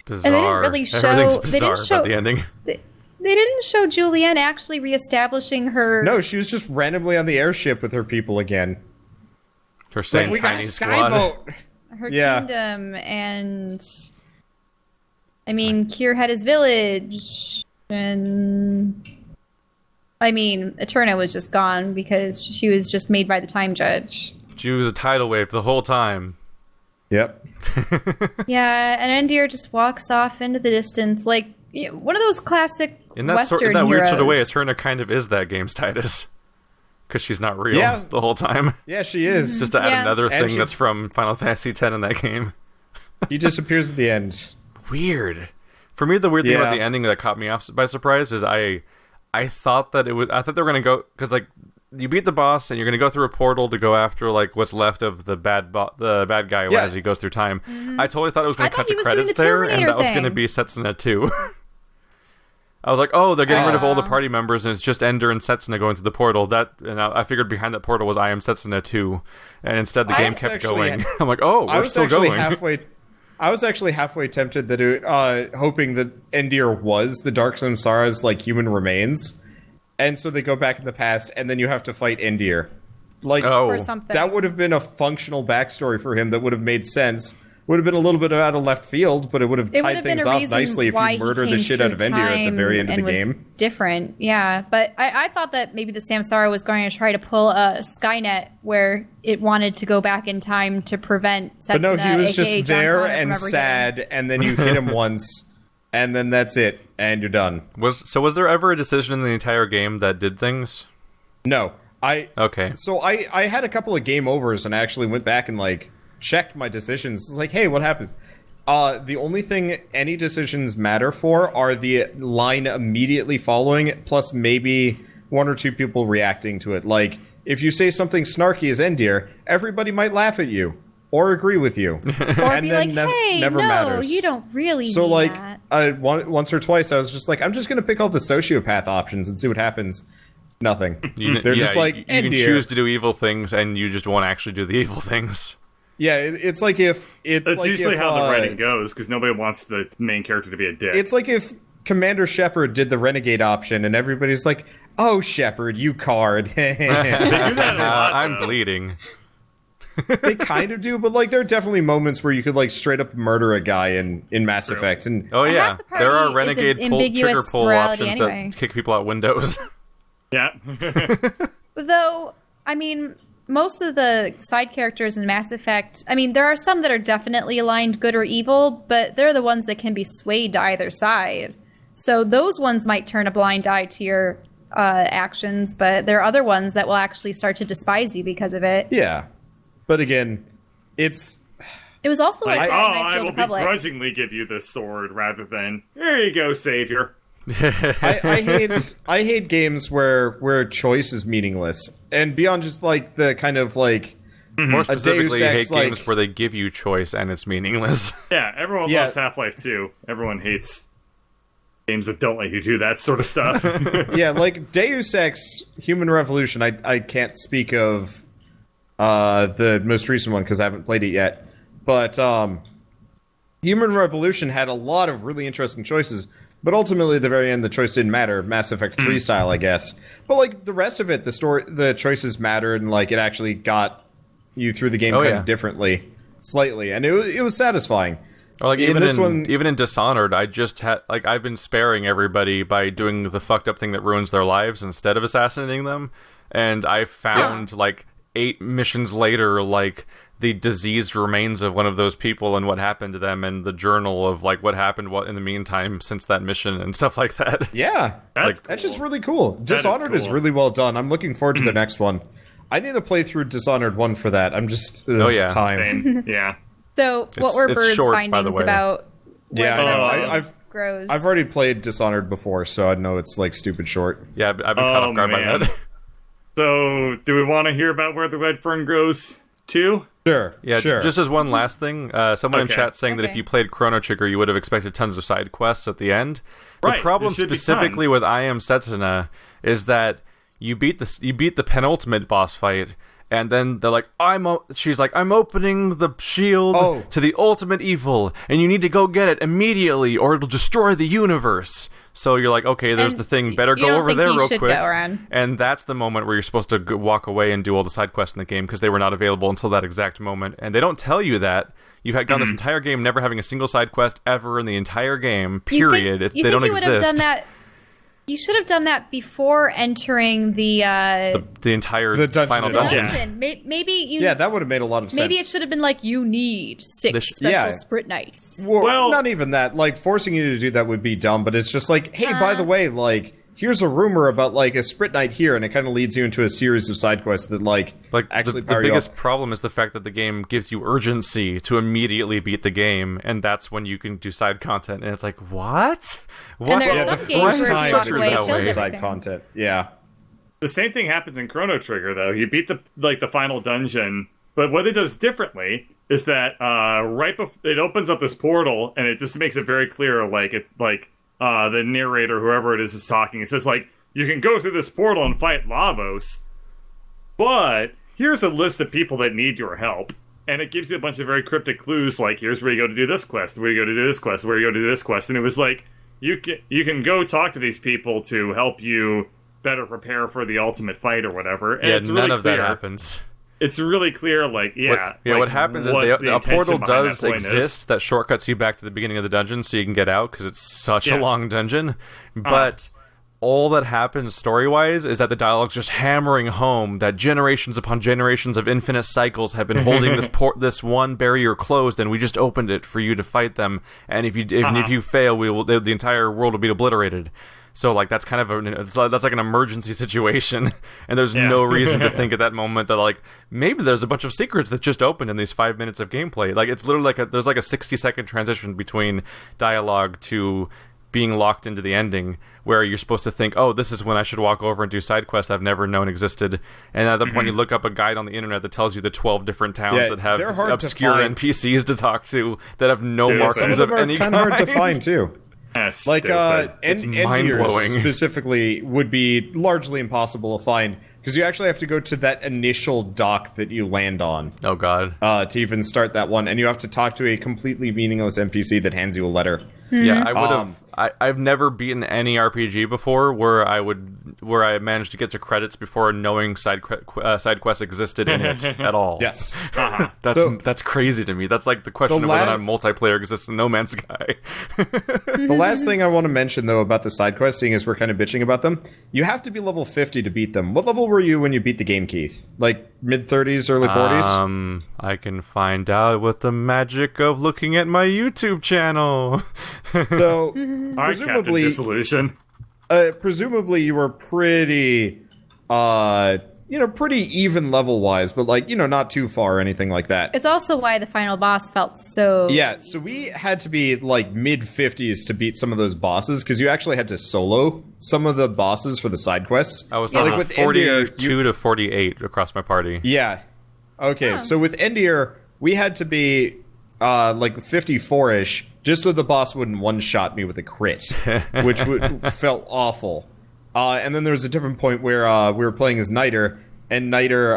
Bizarre. really show- Everything's they didn't bizarre show- about the ending. They didn't show Julianne actually reestablishing her. No, she was just randomly on the airship with her people again. Her same We got tiny a squad. skyboat. Her Yeah. kingdom, and I mean, Kier had his village, and I mean, Eterna was just gone because she was just made by the time judge. She was a tidal wave the whole time. Yep. Yeah, and Endir just walks off into the distance, like one of those classic In that Western weird sort of way, heroes. Eterna kind of is that game's Titus. Because she's not real Yeah. the whole time. Yeah, she is. Just to add Yeah. another And thing she- that's from Final Fantasy X in that game. He disappears at the end. Weird. For me, the weird thing about Yeah. the ending that caught me off by surprise is I thought that I thought they were gonna go because like you beat the boss and you're gonna go through a portal to go after like what's left of the bad guy Yeah. as he goes through time. I totally thought it was gonna I cut thought he to was doing credits the there, and Terminator that was gonna thing. be Setsuna 2. I was like, oh, they're getting rid of all the party members, and it's just Ender and Setsuna going through the portal. I figured behind that portal was I Am Setsuna 2, and instead the game was kept actually- going. I'm like, oh, I we're was still actually going. I was actually halfway tempted that hoping that Endir was the Dark Samsara's like human remains, and so they go back in the past, and then you have to fight Endir. Like, Oh, or something. that would have been a functional backstory for him that would have made sense. Would have been a little bit out of left field, but it would have It would tied have been things a off reason nicely if why you he murder the came shit out of through Endir at the time very end of and the was game. Different, yeah. But I thought that maybe the Samsara was going to try to pull a Skynet where it wanted to go back in time to prevent Setsuna, But no, he was aka just John there Connor, and from ever sad, and then you hit him once, and then that's it, and you're done. Was there ever a decision in the entire game that did things? No, Okay. So I had a couple of game overs and I actually went back and like checked my decisions. It's like, hey, what happens? The only thing any decisions matter for are the line immediately following, plus maybe one or two people reacting to it. Like, if you say something snarky as Endir, everybody might laugh at you or agree with you. getting. Or and be then like, hey, never no, matters. you don't really So mean like, that. once or twice, I was just like, I'm just gonna pick all the sociopath options and see what happens. Nothing. They're just like, you can Endir. choose to do evil things, and you just won't actually do the evil things. Yeah, it's like if it's That's like usually if, how the writing goes, because nobody wants the main character to be a dick. It's like if Commander Shepard did the Renegade option, and everybody's like, "Oh, Shepard, you card." They do that a lot, I'm though. bleeding. They kind of do, but like there are definitely moments where you could like straight up murder a guy in Mass Effect, and Oh yeah, half the party there are is renegade an trigger ambiguous pull morality options anyway. that kick people out windows. Yeah. Though, I mean, most of the side characters in Mass Effect, I mean, there are some that are definitely aligned good or evil, but they're the ones that can be swayed to either side. So those ones might turn a blind eye to your actions, but there are other ones that will actually start to despise you because of it. yeah. But again, It's It was also like, Like, that in oh, Knights I of the will Republic. begrudgingly give you this sword rather than, here you go, savior. I hate games where choice is meaningless, and beyond just like the kind of like More specifically, you hate Ex, like- games where they give you choice and it's meaningless. Yeah, everyone Yeah. loves Half-Life 2. Everyone hates games that don't let you do that sort of stuff. yeah, like Deus Ex Human Revolution. I can't speak of the most recent one because I haven't played it yet, but Human Revolution had a lot of really interesting choices. But ultimately, at the very end, the choice didn't matter. Mass Effect 3 style, I guess. But like the rest of it, the choices mattered, and like it actually got you through the game of differently, slightly, and it was satisfying. Or like In even this in one- even in Dishonored, I just had like I've been sparing everybody by doing the fucked up thing that ruins their lives instead of assassinating them, and I found like 8 missions later like the diseased remains of one of those people and what happened to them, and the journal of like what happened in the meantime since that mission and stuff like that. Yeah, That's that's cool. just really cool. That is Dishonored is cool. really well done. I'm looking forward to the next one. I need to play through Dishonored 1 for that. I'm just time. Same. Yeah. So, what were it's Bird's short, by the findings way. about Yeah, I whether know. or not I've grows? I've already played Dishonored before, so I know it's like stupid short. Yeah, I've been caught off guard by man. that. So, do we want to hear about where the red fern grows too? Sure, Yeah, sure. just as one last thing, someone in Okay. chat saying that if Okay. you played Chrono Trigger, you would have expected tons of side quests at the end. Right, The problem there should be specifically tons. with I Am Setsuna is that you beat the penultimate boss fight, and then they're like, she's like, I'm opening the shield to the ultimate evil, and you need to go get it immediately, or it'll destroy the universe. So you're like, okay, there's And the thing. Better you go don't over think there you real should quick. go around. And that's the moment where you're supposed to walk away and do all the side quests in the game because they were not available until that exact moment. And they don't tell you that. You've had gone this entire game never having a single side quest ever in the entire game. Period. You They don't think you would have exist. done that? You should have done that before entering the The entire The dungeon final itself. dungeon. dungeon. Maybe you. Yeah, that would have made a lot of sense. Maybe it should have been like you need 6 This- special yeah. sprint nights. Well, not even that. Like, forcing you to do that would be dumb, but it's just like, hey, by the way, like, here's a rumor about, like, a sprint night here, and it kind of leads you into a series of side quests that, like actually the power you biggest up. problem is the fact that the game gives you urgency to immediately beat the game, and that's when you can do side content. And it's like, what? And there's Yeah, some the games first where time Shockwave that kills way everything. side content. Yeah. The same thing happens in Chrono Trigger, though. You beat the final dungeon, but what it does differently is that it opens up this portal, and it just makes it very clear, the narrator, whoever it is talking. It says like, you can go through this portal and fight Lavos, but here's a list of people that need your help. And it gives you a bunch of very cryptic clues, like here's where you go to do this quest, where you go to do this quest, where you go to do this quest, and it was like you can go talk to these people to help you better prepare for the ultimate fight or whatever. And Yeah, it's really none of clear. that happens. It's really clear, What happens is what a the portal intention behind does that point is. exist that shortcuts you back to the beginning of the dungeon so you can get out because it's such a Yeah. long dungeon. But all that happens story-wise is that the dialogue's just hammering home that generations upon generations of infinite cycles have been holding this one barrier closed, and we just opened it for you to fight them. And if you fail, the entire world will be obliterated. So like that's kind of that's like an emergency situation, and there's no reason to think at that moment that like maybe there's a bunch of secrets that just opened in these 5 minutes of gameplay. Like it's literally there's like a 60-second transition between dialogue to being locked into the ending, where you're supposed to think, oh, this is when I should walk over and do side quests I've never known existed. And at the point you look up a guide on the internet that tells you the 12 different towns Yeah, that have they're hard to obscure find. NPCs to talk to that have no Dude, markings Some of them are any kind of hard to find too. That's Like stupid. It's Endiers mind-blowing. specifically would be largely impossible to find because you actually have to go to that initial dock that you land on Oh god. to even start that one, and you have to talk to a completely meaningless NPC that hands you a letter. Yeah, I would have. I've never beaten any RPG before where I managed to get to credits before knowing side quests existed in it at all. Yes. That's crazy to me. That's like the question The of whether or la- not multiplayer exists in No Man's Sky. The last thing I want to mention, though, about the side quests, seeing as we're kind of bitching about them, you have to be level 50 to beat them. What level were you when you beat the game, Keith? Like mid-30s, early 40s? I can find out with the magic of looking at my YouTube channel. So, All right, Captain presumably, Disillusion. presumably you were pretty pretty even level-wise, but, like, not too far or anything like that. It's also why the final boss felt so... Yeah, so we had to be, like, mid-50s to beat some of those bosses, because you actually had to solo some of the bosses for the side quests. I was like level with 42 to 48 across my party. Yeah. Okay, so with Endir, we had to be, like, 54-ish, just so the boss wouldn't one-shot me with a crit, which felt awful. And then there was a different point where we were playing as Niter, and Niter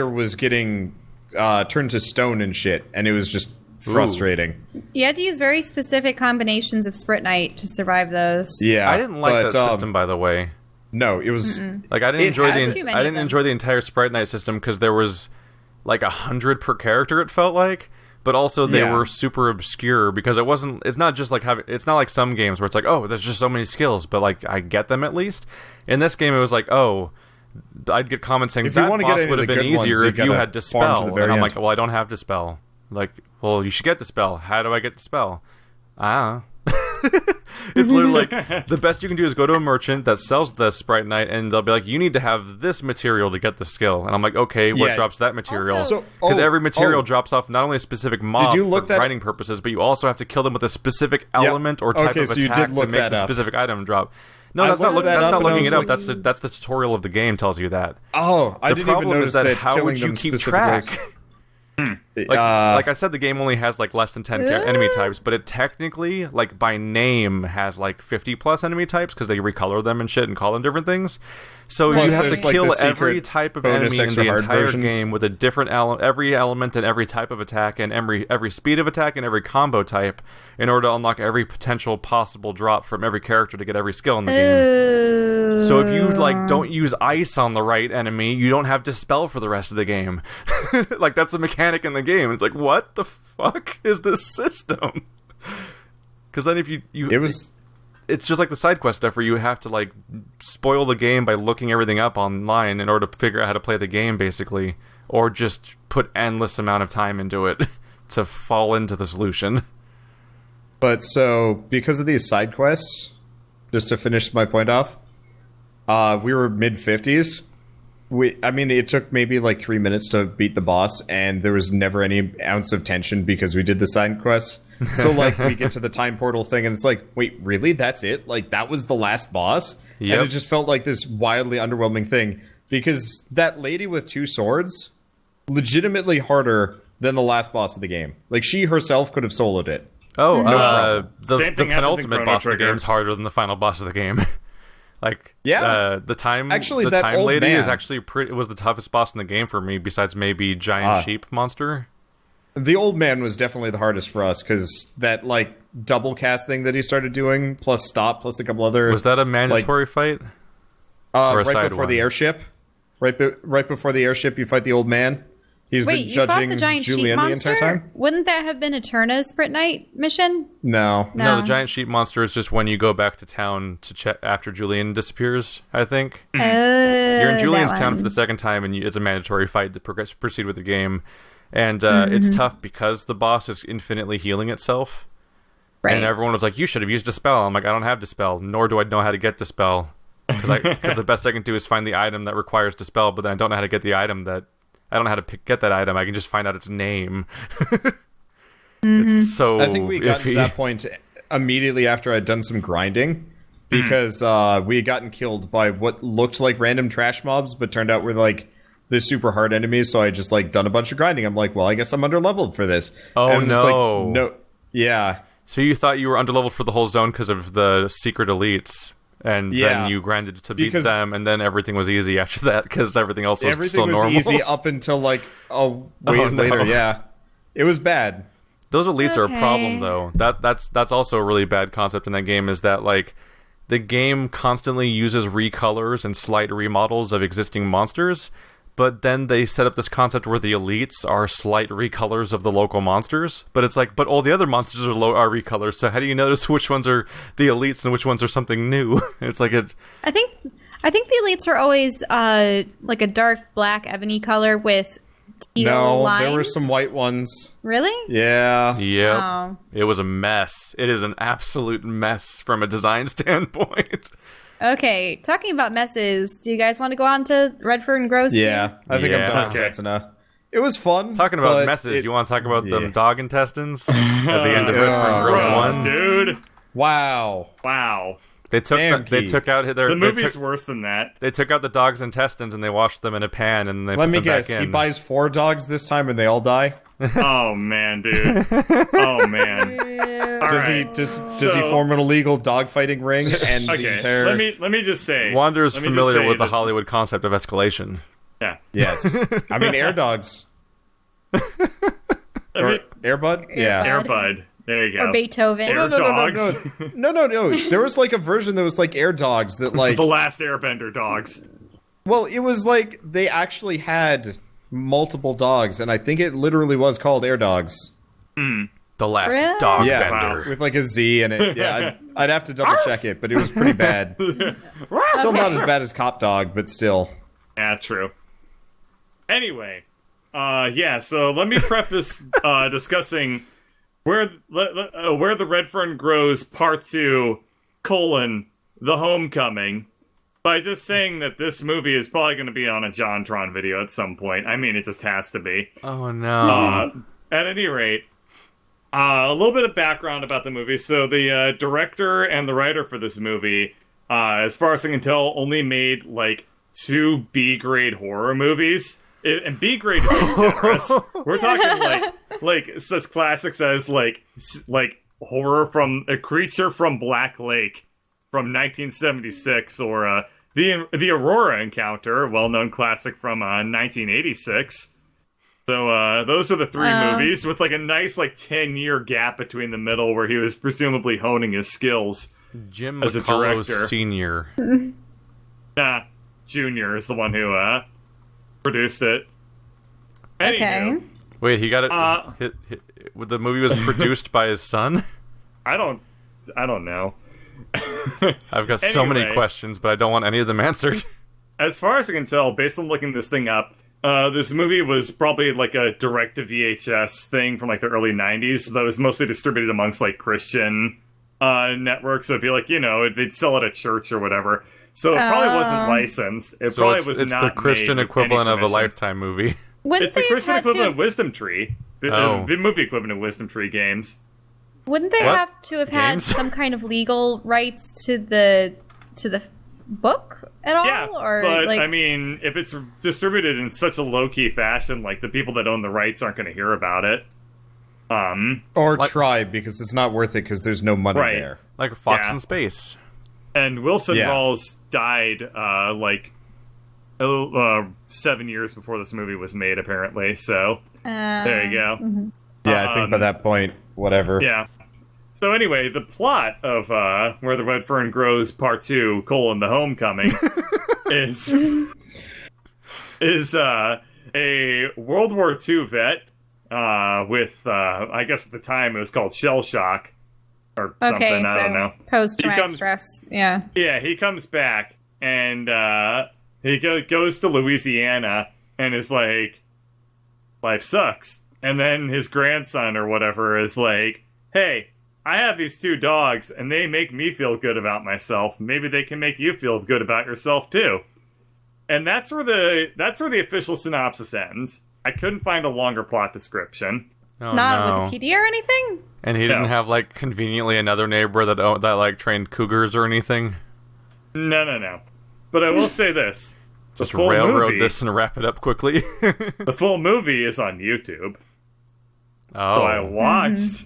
was getting turned to stone and shit, and it was just frustrating. You had to use very specific combinations of Sprite Knight to survive those. Yeah, I didn't like that system, by the way. No, it was like I didn't enjoy I didn't enjoy the entire Sprite Knight system because there was like 100 per character. It felt like. But also they were super obscure because it's not just like it's not like some games where it's like, oh, there's just so many skills, but like I get them at least. In this game it was like, oh, I'd get comments saying that boss would have been easier if you had Dispel. And I'm like, well, I don't have Dispel. Like, well, you should get Dispel. How do I get Dispel? It's literally like the best you can do is go to a merchant that sells the Sprite Knight, and they'll be like, you need to have this material to get the skill. And I'm like, okay, what drops that material? Because every material drops off not only a specific mob for grinding purposes, but you also have to kill them with a specific element or type of attack to make the specific item drop. No, that's not looking it up. That's the tutorial of the game tells you that. Oh, I didn't even notice that. How would you keep track? Like I said, the game only has like less than 10 enemy types, but it technically, like by name, has like 50 plus enemy types because they recolor them and shit and call them different things. So you have to kill every type of enemy in the entire game with a different every element and every type of attack and every speed of attack and every combo type in order to unlock every potential possible drop from every character to get every skill in the game. So if you like don't use ice on the right enemy, you don't have Dispel for the rest of the game. Like that's a mechanic in the game. It's like, what the fuck is this system? Because then if it's just like the side quest stuff where you have to like spoil the game by looking everything up online in order to figure out how to play the game, basically, or just put endless amount of time into it to fall into the solution. But so because of these side quests, just to finish my point off, we were mid-50s. It took maybe like 3 minutes to beat the boss, and there was never any ounce of tension because we did the side quests. So, like, we get to the time portal thing, and it's like, wait, really? That's it? Like, that was the last boss? Yep. And it just felt like this wildly underwhelming thing, because that lady with 2 swords, legitimately harder than the last boss of the game. Like, she herself could have soloed it. Oh, the penultimate boss of the game is harder than the final boss of the game. The time lady is actually was the toughest boss in the game for me, besides maybe giant sheep monster. The old man was definitely the hardest for us because that like double cast thing that he started doing, plus stop, plus a couple other. Was that a mandatory fight? Or right before the airship. Right before the airship, you fight the old man. He's been judging the giant Julian sheep the entire time. Wouldn't that have been Eterna's Sprite Knight mission? No, the giant sheep monster is just when you go back to town to check after Julian disappears, I think. You're in Julian's town for the second time, and it's a mandatory fight to proceed with the game. And it's tough because the boss is infinitely healing itself. Right. And everyone was like, you should have used Dispel. I'm like, I don't have Dispel, nor do I know how to get Dispel. Because the best I can do is find the item that requires Dispel, but then I don't know how to get the item that... I don't know how to get that item. I can just find out its name. It's so I think we got iffy. to that point immediately after I'd done some grinding. Because we had gotten killed by what looked like random trash mobs, but turned out were like... the super hard enemies, so I just like done a bunch of grinding. I'm like, well, I guess I'm underleveled for this. Oh, and no. Like, no. Yeah. So you thought you were underleveled for the whole zone because of the secret elites, and then you grinded to beat them, and then everything was easy after that because everything else was still normal. Everything was easy up until like ways later. Yeah, it was bad. Those elites are a problem, though. That's also a really bad concept in that game. Is that like the game constantly uses recolors and slight remodels of existing monsters. But then they set up this concept where the elites are slight recolors of the local monsters. But it's like, but all the other monsters are recolors. So how do you notice which ones are the elites and which ones are something new? It's like I think the elites are always like a dark black ebony color with teal lines. There were some white ones. Really? Yeah. Yep. Oh. It was a mess. It is an absolute mess from a design standpoint. Okay, talking about messes, do you guys want to go on to Redfern Grows too? Yeah, I think I'm Yeah. done with Setsuna. It was fun. Talking about but messes, you want to talk about yeah. them dog intestines at the end of Redfern Gross, Grows 1? dude. Wow. Wow. They took Damn, they Keith. took out their The they movie's took, worse than that. they took out the dog's intestines and they washed them in a pan and they Let put me them guess. back He in. buys 4 dogs this time and they all die. Oh man, dude. Oh man. All Does right. he does So- he form an illegal dogfighting ring and the Okay. entire? Let me just say. Wander's let me just familiar say with the that- Hollywood concept of escalation. Yeah. Yes. I mean air dogs. I Or mean, Airbud? Yeah. Airbud. There you go. Or Beethoven. Air dogs. No. There was like a version that was like air dogs that like The last Airbender dogs. well, it was like they actually had multiple dogs and I think it literally was called air dogs. The last Really? dog Yeah, bender. with like a Z in it. Yeah, I'd have to double check it, but it was pretty bad. Still not as bad as Cop Dog, but still. Yeah, true. Anyway, yeah. So let me preface discussing where the Redfern Grows Part 2: The Homecoming by just saying that this movie is probably going to be on a JonTron video at some point. I mean, it just has to be. Oh no. At any rate, a little bit of background about the movie. So the director and the writer for this movie, as far as I can tell, only made like 2 B-grade horror movies. And B-grade is being generous. We're talking like such classics as like horror from A Creature from Black Lake from 1976, or the Aurora Encounter, well-known classic from 1986. So those are the 3 movies with like a nice like 10-year gap between the middle where he was presumably honing his skills. Jim as a McCullough director. Sr. Nah, Junior is the one who produced it. Okay. Anywho, Wait, he got it. The movie was produced by his son. I don't know. I've got so many Anyway. questions, but I don't want any of them answered. As far as I can tell, based on looking this thing up, this movie was probably like a direct-to-VHS thing from like the early 90s that was mostly distributed amongst like Christian networks. So it'd be like, they'd sell it at church or whatever. So it probably wasn't licensed. It So probably it's was the not Christian made with equivalent any of a permission. Lifetime movie. Wouldn't It's the they have Christian had equivalent of to, Wisdom Tree. The movie equivalent of Wisdom Tree games. wouldn't they What? have to have had Games? some kind of legal rights to the book at all? Yeah, Or but like I mean, if it's distributed in such a low-key fashion, like the people that own the rights aren't going to hear about it. Or Like- try, because it's not worth it because there's no money Right. there. Like Fox Yeah. in Space. And Wilson Yeah. Rawls died 7 years before this movie was made, apparently. So there you go. Yeah, I think by that point, whatever. Yeah. So anyway, the plot of Where the Redfern Grows Part 2: The Homecoming is a World War II vet with I guess at the time it was called shell shock or something. okay, I don't know. so post-traumatic comes- stress. Yeah. Yeah, he comes back and he goes to Louisiana and is like, life sucks. And then his grandson or whatever is like, hey, I have these 2 dogs and they make me feel good about myself. Maybe they can make you feel good about yourself too. And that's where the official synopsis ends. I couldn't find a longer plot description. Oh, Not no. on Wikipedia or anything? And he didn't No. have like conveniently another neighbor that like trained cougars or anything. No. But I will say this. Just full railroad movie- this and wrap it up quickly. The full movie is on YouTube. So I Oh, watched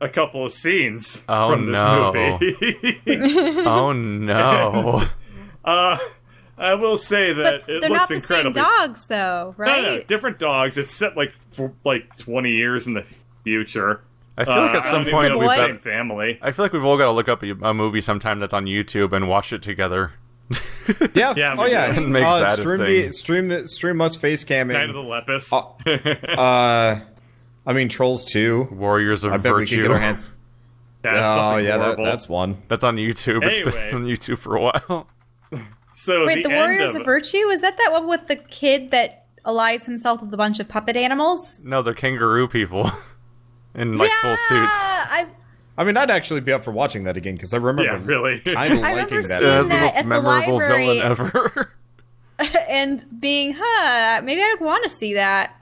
a couple of scenes Oh, from this no. movie. oh no! I will say that But it they're looks not the incredibly. same dogs, though, right? No, different dogs. It's set like for like 20 years in the future. I feel like at I don't some think point it'll be boy? the we've same got, family. I feel like we've all got to look up a movie sometime that's on YouTube and watch it together. Yeah. Yeah, Oh we yeah. can make that a thing. stream us face camming. Night of the Lepus. I mean Trolls 2. Warriors of I bet we could Virtue. get our hands. That's Oh something yeah, horrible. that's one. That's on YouTube. It's Anyway. been on YouTube for a while. So Wait, the end Warriors of Virtue? Is that one with the kid that allies himself with a bunch of puppet animals? No, they're kangaroo people in like full suits. I mean, I'd actually be up for watching that again because I remember Yeah, really. kind of I liking remember that. seeing That's the that most at the memorable library. villain ever. And being, maybe I'd want to see that.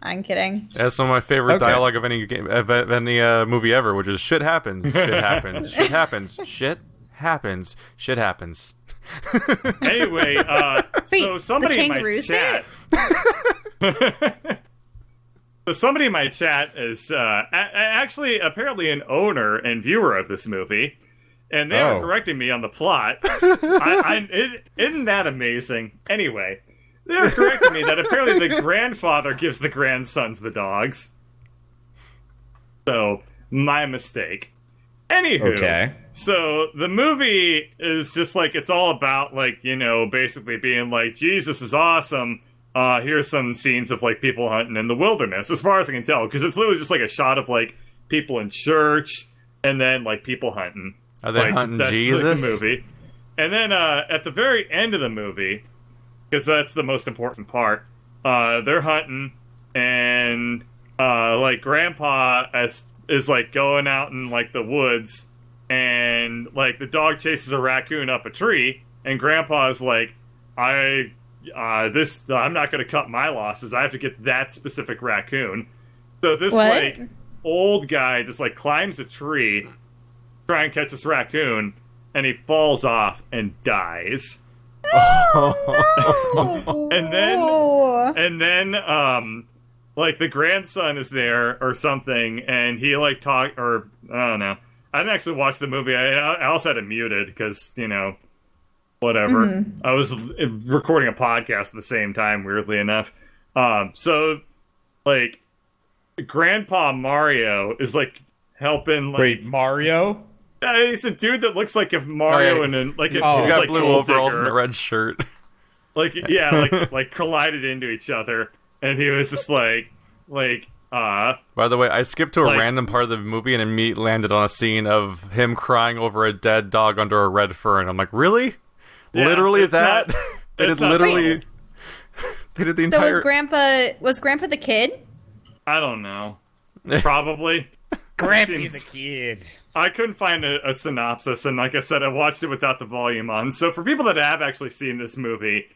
I'm kidding. That's some of my favorite Okay. dialogue of any game, of any movie ever, which is shit happens, shit happens, shit happens, shit happens, shit happens. Anyway, so Wait, somebody the in my kangaroo say chat. So somebody in my chat is actually apparently an owner and viewer of this movie, and they were correcting me on the plot. Isn't that amazing? Anyway, they were correcting me that apparently the grandfather gives the grandsons the dogs. So, my mistake. Anywho, Okay. so the movie is just like, it's all about, like, you know, basically being like, Jesus is awesome. Here's some scenes of, like, people hunting in the wilderness, as far as I can tell, because it's literally just, like, a shot of, like, people in church, and then, like, people hunting. Are they Like, hunting that's Jesus? Like, the movie. And then, at the very end of the movie, because that's the most important part, they're hunting, and, like, Grandpa is, like, going out in, like, the woods, and, like, the dog chases a raccoon up a tree, and Grandpa is like, I'm not going to cut my losses. I have to get that specific raccoon. So this, What? like, old guy just, like, climbs a tree, try and catch this raccoon, and he falls off and dies. And then, like, the grandson is there or something, and he, like, I don't know. I didn't actually watch the movie. I also had it muted because, you know, whatever. Mm-hmm. I was recording a podcast at the same time, weirdly enough. So, like, Grandpa Mario is, like, helping, like... Wait, Mario? He's a dude that looks like if Mario and he's He's got like blue Gold overalls Digger, and a red shirt. like like collided into each other, and he was just like By the way, I skipped to a Like- random part of the movie and immediately landed on a scene of him crying over a dead dog under a red fern. I'm like, really? Yeah, Literally it's that? not- They did it's not literally... so- They did the So entire... was Grandpa the kid? I don't know, probably. Grampy's Seems- a kid. I couldn't find a synopsis, and like I said, I watched it without the volume on. So for people that have actually seen this movie,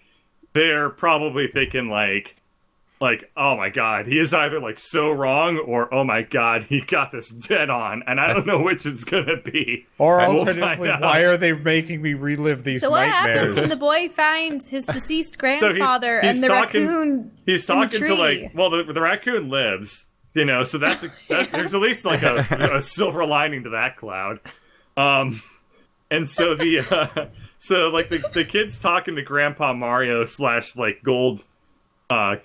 they're probably thinking like, oh my god, he is either like so wrong, or oh my god, he got this dead on, and I don't know which it's gonna be. Or We'll alternatively, find out. why are they making me relive these So what nightmares? happens when the boy finds his deceased grandfather he's and the talking- raccoon? He's in the talking to tree? like, well, the raccoon lives, you know, so that's there's at least like a silver lining to that cloud. And so so like the kid's talking to Grandpa Mario / like gold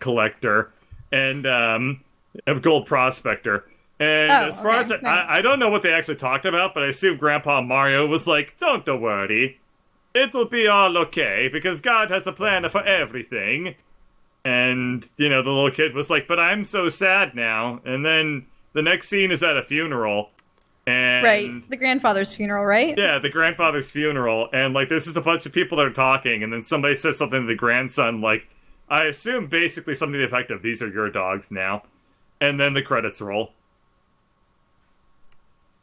collector and a gold prospector. And Oh, as far okay, as right. I don't know what they actually talked about, but I assume Grandpa Mario was like, "Don't worry, it'll be all okay because God has a plan for everything." And, you know, the little kid was like, "But I'm so sad now." And then the next scene is at a funeral. And Right, the grandfather's funeral, right? yeah, the grandfather's funeral. And, like, there's just a bunch of people that are talking. And then somebody says something to the grandson, like, I assume basically something to the effect of, "These are your dogs now." And then the credits roll.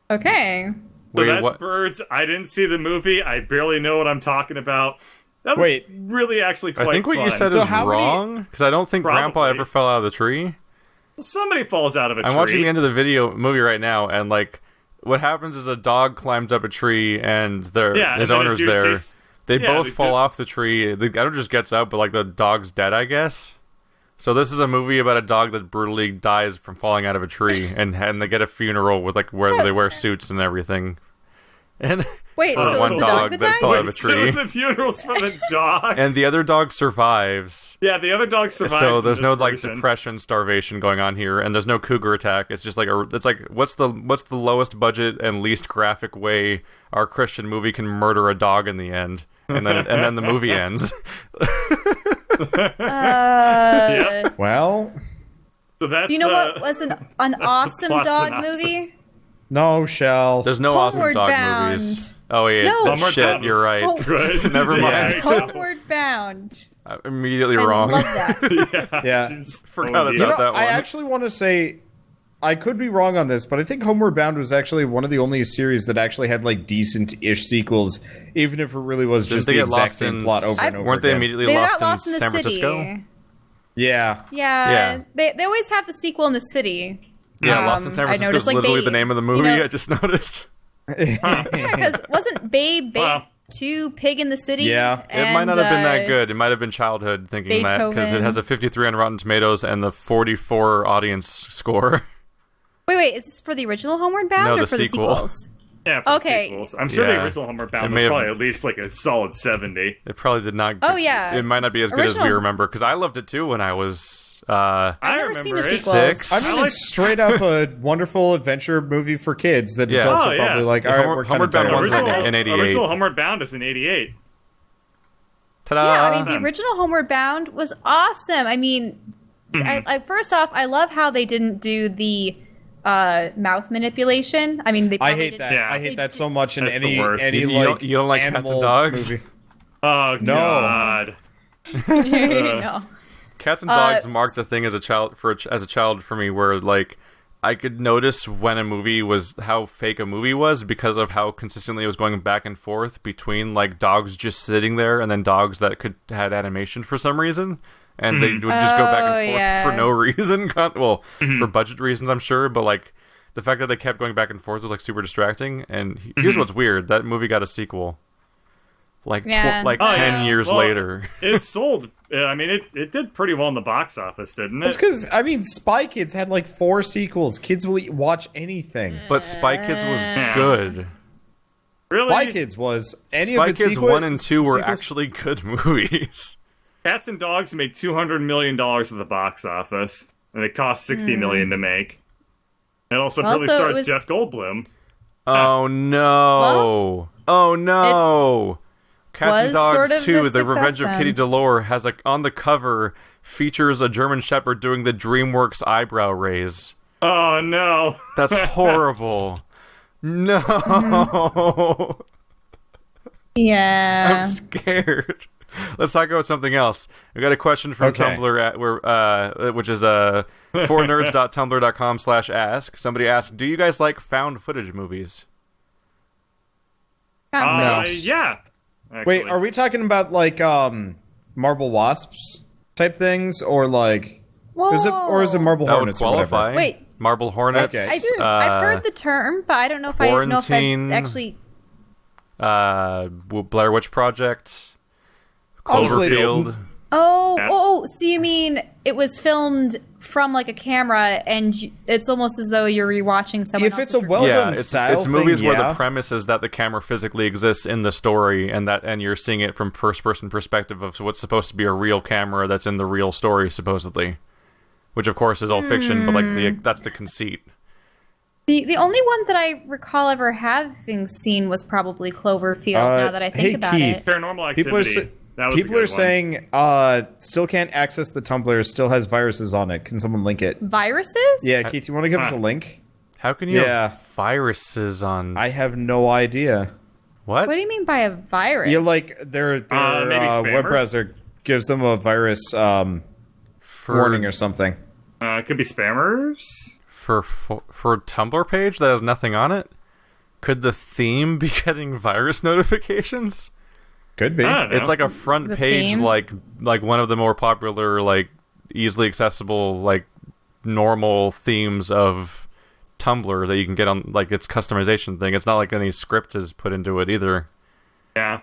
Okay. So Wait, that's what? Birds. I didn't see the movie. I barely know what I'm talking about. That was Wait. really actually quite I think what fun. you said So is how many- wrong, because I don't think Grandpa Probably. ever fell out of the tree. Somebody falls out of a tree. I'm watching the end of the movie right now, and, like, what happens is a dog climbs up a tree, and Yeah, his and then a owner's dude there. chase- They yeah, both the fall dude- off the tree. The guy just gets up, but, like, the dog's dead, I guess. So this is a movie about a dog that brutally dies from falling out of a tree, and they get a funeral with, like, where they wear suits and everything. And Wait, For so one is the dog dog the that dog? fell out of a Wait, tree. so the funeral's for the dog. and the other dog survives. Yeah, the other dog survives. So in there's this no like version. depression, starvation going on here, and there's no cougar attack. It's just like it's like what's the lowest budget and least graphic way our Christian movie can murder a dog in the end, and then the movie ends. Yep. Well, So that's You know what was an awesome plot dog synopsis. movie? no, Shell. There's no awesome Homeward dog Bound. movies. Oh yeah, No. Homeward shit, Bound you're was- right. Oh. Good. Never mind. Yeah, Homeward Bound. I'm immediately I wrong. love that. yeah. Yeah. she's- Forgot oh, about You know, that I one. actually want to say I could be wrong on this, but I think Homeward Bound was actually one of the only series that actually had like decent-ish sequels, even if it really was just the exact same plot over and over. Weren't they again. immediately They lost got lost in in the San city. Francisco? Yeah. Yeah. They always have the sequel in the city. Yeah, Lost in San Francisco is literally the name of the movie. I just noticed. Yeah, because wasn't Babe 2 Pig in the City? Yeah. It might not have been that good. It might have been childhood thinking that because it has a 53 on Rotten Tomatoes and the 44 audience score. Wait, is this for the original Homeward Bound or for the sequels? Yeah, for the sequels. I'm sure the original Homeward Bound was probably at least like a solid 70. It probably did not. Oh, yeah. It might not be as good as we remember, because I loved it too when I was... I've never seen the sequels. 6. I mean, it's straight up a wonderful adventure movie for kids that adults are probably like, all right, we're kind of tired. In 88. Original Homeward Bound is in 88. Ta-da! Yeah, I mean, the original Homeward Bound was awesome. I mean, first off, I love how they didn't do the mouth manipulation. I mean, I hate that. Yeah. I hate that so much in That's any the worst. You don't like cats and dogs? Movie. Oh, No. God. No. Cats and dogs marked a thing as a child for me, where like I could notice when a movie was how fake a movie was because of how consistently it was going back and forth between like dogs just sitting there and then dogs that had animation for some reason, and they would just go back and forth for no reason. Well, for budget reasons, I'm sure, but like the fact that they kept going back and forth was like super distracting. And here's what's weird: that movie got a sequel. Like 10 years later. It sold. I mean, it did pretty well in the box office, didn't it? It's because, I mean, Spy Kids had like 4 sequels. Kids will watch anything. But Spy Kids was good. Really? Spy Kids was. Spy Kids 1 and 2 were actually good movies. Cats and Dogs made $200 million at the box office, and it cost $60 million to make. It also really starred Jeff Goldblum. Oh, no. Oh, no. Cats and Dogs 2, The Revenge of Kitty Delore, has on the cover features a German Shepherd doing the DreamWorks eyebrow raise. Oh no, that's horrible. No. Yeah, I'm scared. Let's talk about something else. We got a question from Tumblr, which is fornerds.tumblr.com/ask. Somebody asked, "Do you guys like found footage movies?" Yeah. Actually. Wait, are we talking about like Marble Wasps type things, or like is it Marble Hornets? Would qualify. Or whatever? Wait, Marble Hornets. Okay. I've heard the term, but I don't know if that's actually. Blair Witch Project, Cloverfield. Oh, so you mean it was filmed from like a camera, and it's almost as though you're rewatching someone else's. If it's a well-done style it's movies thing, where the premise is that the camera physically exists in the story, and you're seeing it from first-person perspective of what's supposed to be a real camera that's in the real story, supposedly. Which, of course, is all fiction, but that's the conceit. The only one that I recall ever having seen was probably Cloverfield. Now that I think about it, Paranormal Activity. People are saying still can't access the Tumblr, still has viruses on it. Can someone link it? Viruses? Yeah, Keith, you want to give us a link? How can you have viruses on? I have no idea. What? What do you mean by a virus? Yeah, like their web browser gives them a virus warning or something. It could be spammers. For a Tumblr page that has nothing on it? Could the theme be getting virus notifications? Could be. It's like a front page, like one of the more popular, like easily accessible, like normal themes of Tumblr that you can get on, like its customization thing. It's not like any script is put into it either. Yeah.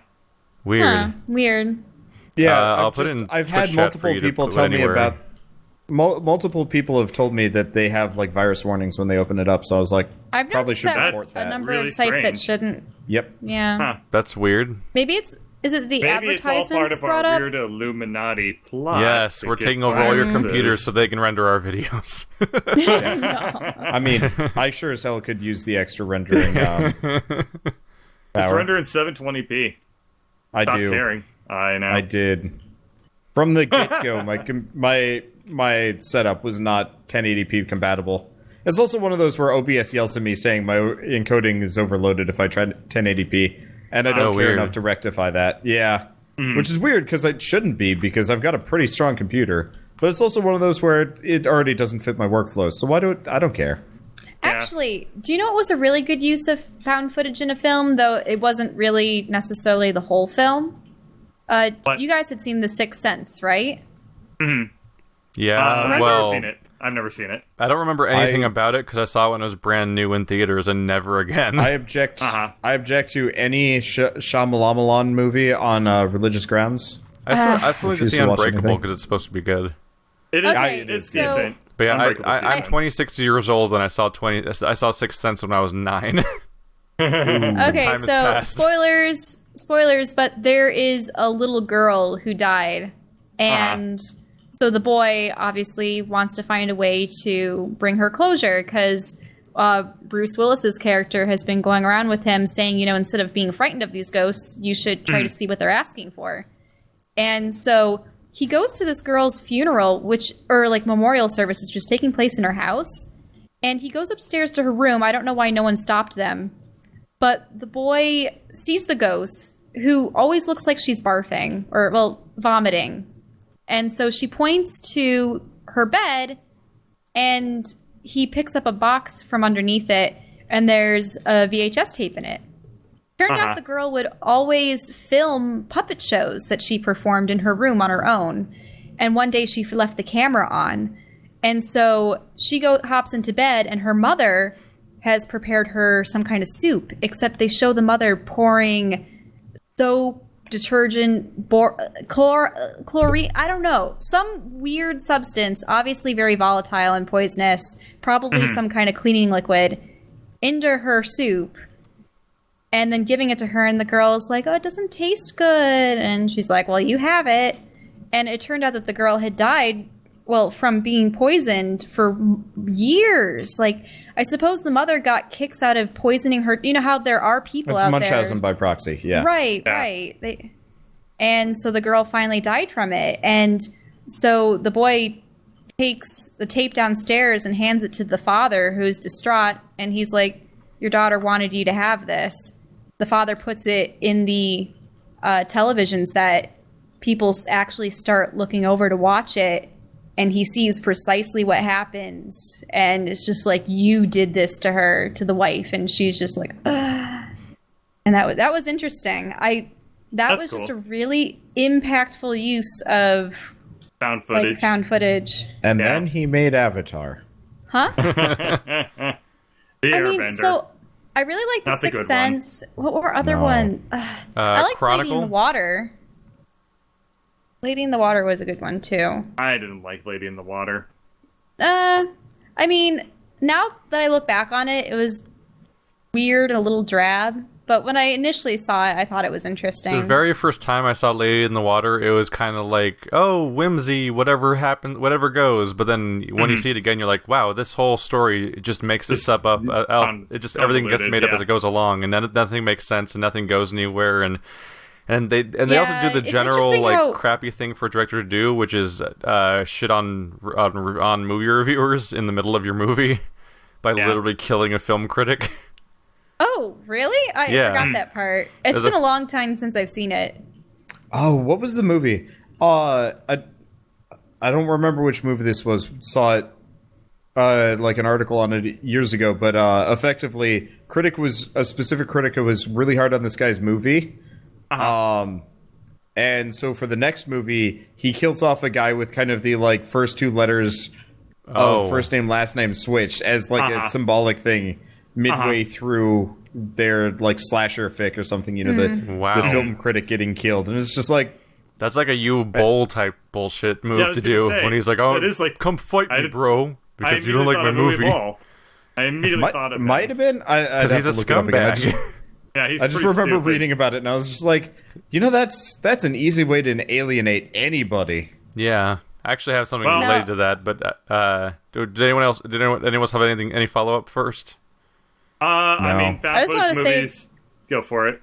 Weird. Huh, weird. Yeah, I've had multiple people tell me about. Multiple people have told me that they have like virus warnings when they open it up. So I was like, I've probably should report that. A number of sites that shouldn't. Yep. Yeah. Huh. That's weird. Maybe it's. Is it the advertisements it's all part of brought our up? weird Illuminati plot. Yes, we're taking over all your computers so they can render our videos. I mean, I sure as hell could use the extra rendering. It's render in 720p. Stop caring. I know. I did. From the get-go, my setup was not 1080p compatible. It's also one of those where OBS yells at me saying my encoding is overloaded if I try 1080p. And I don't care enough to rectify that. Yeah. Which is weird, because it shouldn't be, because I've got a pretty strong computer. But it's also one of those where it already doesn't fit my workflow, so I don't care. Actually, do you know what was a really good use of found footage in a film, though it wasn't really necessarily the whole film? You guys had seen The Sixth Sense, right? Mm-hmm. Yeah, I've well, never seen it. I've never seen it. I don't remember anything about it because I saw it when it was brand new in theaters and never again. I object. I object to any Shyamalan movie on religious grounds. I still need to Refuse see to watch Unbreakable anything. because it's supposed to be good. It is. Okay, It's so- decent. But yeah, Unbreakable's I'm decent. 26 years old and I saw Sixth Sense when I was 9. Okay, Time has so passed. spoilers, but there is a little girl who died, and so the boy obviously wants to find a way to bring her closure because Bruce Willis's character has been going around with him saying, instead of being frightened of these ghosts, you should try to see what they're asking for. And so he goes to this girl's funeral, memorial service is just taking place in her house. And he goes upstairs to her room. I don't know why no one stopped them. But the boy sees the ghost, who always looks like she's barfing, vomiting. And so she points to her bed, and he picks up a box from underneath it, and there's a VHS tape in it. Turned out the girl would always film puppet shows that she performed in her room on her own. And one day she left the camera on. And so she hops into bed, and her mother has prepared her some kind of soup, except they show the mother pouring soap, detergent, chlorine, I don't know, some weird substance, obviously very volatile and poisonous, probably some kind of cleaning liquid, into her soup. And then giving it to her, and the girl's like, oh, it doesn't taste good. And she's like, well, you have it. And it turned out that the girl had died, from being poisoned for years. Like, I suppose the mother got kicks out of poisoning her. You know how there are people That's out Munchausen there. by proxy, yeah. Right, Yeah. right. And so the girl finally died from it. And so the boy takes the tape downstairs and hands it to the father, who's distraught. And he's like, your daughter wanted you to have this. The father puts it in the television set. People actually start looking over to watch it, and he sees precisely what happens. And it's just like, you did this to her, to the wife, and she's just like, ugh. And that was interesting. That was cool. just a really impactful use of Found footage. found footage. And Yeah. then he made Avatar. Huh? The I mean, Airbender. so I really like The That's a Sixth good one. Sense. What were other No. one? I like Lady in Chronicle? the Water. Lady in the Water was a good one too. I didn't like Lady in the Water. I mean, now that I look back on it, it was weird and a little drab. But when I initially saw it, I thought it was interesting. The very first time I saw Lady in the Water, it was kind of like, oh, whimsy, whatever happens, whatever goes. But then when you see it again, you're like, wow, this whole story just makes this up. It just everything gets convoluted, made up yeah. as it goes along, and then nothing makes sense and nothing goes anywhere. And they also Yeah, do the it's general interesting how- crappy thing for a director to do, which is shit on movie reviewers in the middle of your movie by Yeah. literally killing a film critic. Oh, really? I Yeah. forgot that part. It's There's been a- a long time since I've seen it. Oh, what was the movie? I don't remember which movie this was. Saw it like an article on it years ago, but effectively, a specific critic who was really hard on this guy's movie. And so for the next movie, he kills off a guy with kind of the first two letters Oh. of first name last name switched as a symbolic thing midway through their slasher fic or something. Wow. the film critic getting killed, and it's just like. That's like a you bowl type bullshit move Yeah, I was to gonna do say, when he's like, "Oh, it is like- come fight me, bro," because you don't like my movie." I immediately thought of him. Might have been. Because he's a scumbag. Yeah, he's I just pretty remember stupid. reading about it, and I was just like, that's an easy way to alienate anybody. Yeah, I actually have something Well- related to that, but did anyone else have any follow up first? I No. mean, I found just footage wanna say- movies. Go for it.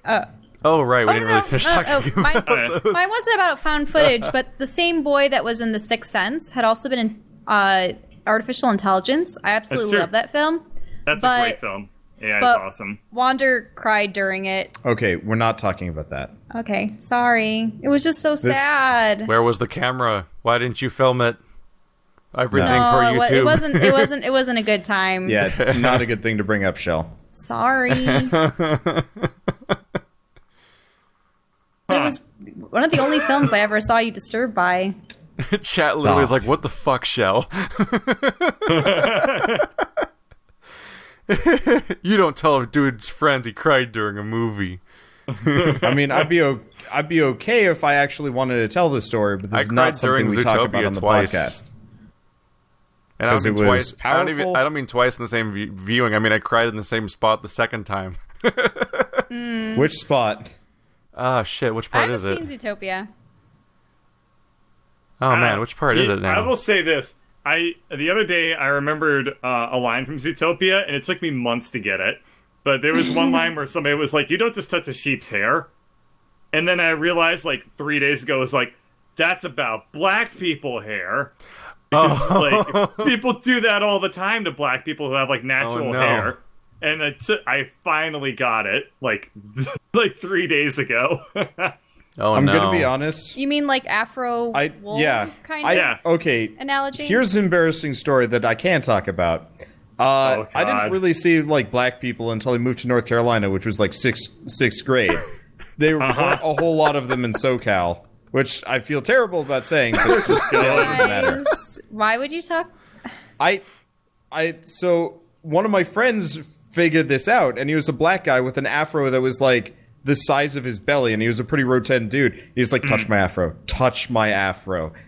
Oh right, we didn't no, really finish no, talking mine, about those. mine wasn't about found footage, but the same boy that was in The Sixth Sense had also been in Artificial Intelligence. I absolutely true. love that film. That's but- a great film. Yeah, it's but- awesome. Wander cried during it. Okay, we're not talking about that. Okay, sorry. It was just so sad. Where was the camera? Why didn't you film it? Everything for No, YouTube. it wasn't a good time. Yeah, not a good thing to bring up, Shell. Sorry. It was one of the only films I ever saw you disturbed by. Chat literally is like, what the fuck, Shell? You don't tell a dude's friends he cried during a movie. I mean, I'd be okay if I actually wanted to tell the story, but this is not something we talk about on the podcast. And I don't mean it was twice. I powerful? don't mean twice in the same viewing. I mean, I cried in the same spot the second time. Which spot? Ah, shit. Which I part haven't is it? seen Zootopia. Oh man, which part is it now? I will say this. The other day I remembered a line from Zootopia, and it took me months to get it. But there was one line where somebody was like, "You don't just touch a sheep's hair," and then I realized like 3 days ago, it was like, "That's about black people hair." Because like people do that all the time to black people who have like natural hair, and I finally got it like 3 days ago. I'm gonna be honest. You mean like Afro wool kind of okay. analogy? Here's an embarrassing story that I can talk about. I didn't really see like black people until I moved to North Carolina, which was like sixth grade. There weren't a whole lot of them in SoCal, which I feel terrible about saying, but it's just it doesn't matter. Why would you talk? So one of my friends figured this out, and he was a black guy with an afro that was like the size of his belly, and he was a pretty rotund dude. He's like, touch my afro,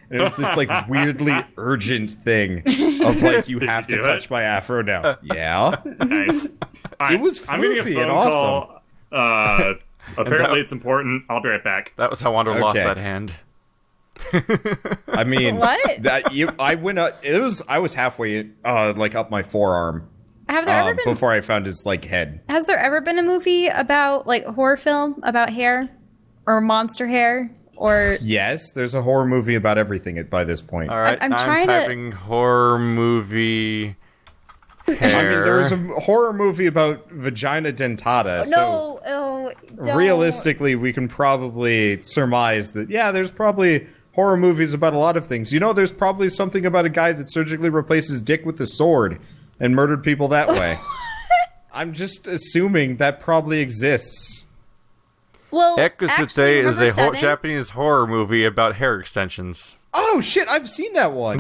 and it was this like weirdly urgent thing of like, you have to touch my afro now. Yeah, nice. It was floofy and awesome. Call. Apparently, it's important. I'll be right back. That was how Wander lost that hand. I mean, what? I went up. I was halfway, like up my forearm. Have there ever been before I found his like head? Has there ever been a movie about like horror film about hair or monster hair or? Yes, there's a horror movie about everything by this point. All right, I'm typing horror movie. Hair. I mean, there was a horror movie about vagina dentata. Realistically, we can probably surmise that, there's probably horror movies about a lot of things. You know, there's probably something about a guy that surgically replaced his dick with a sword and murdered people that way. I'm just assuming that probably exists. Well, Ekosute is a Japanese horror movie about hair extensions. Oh, shit, I've seen that one.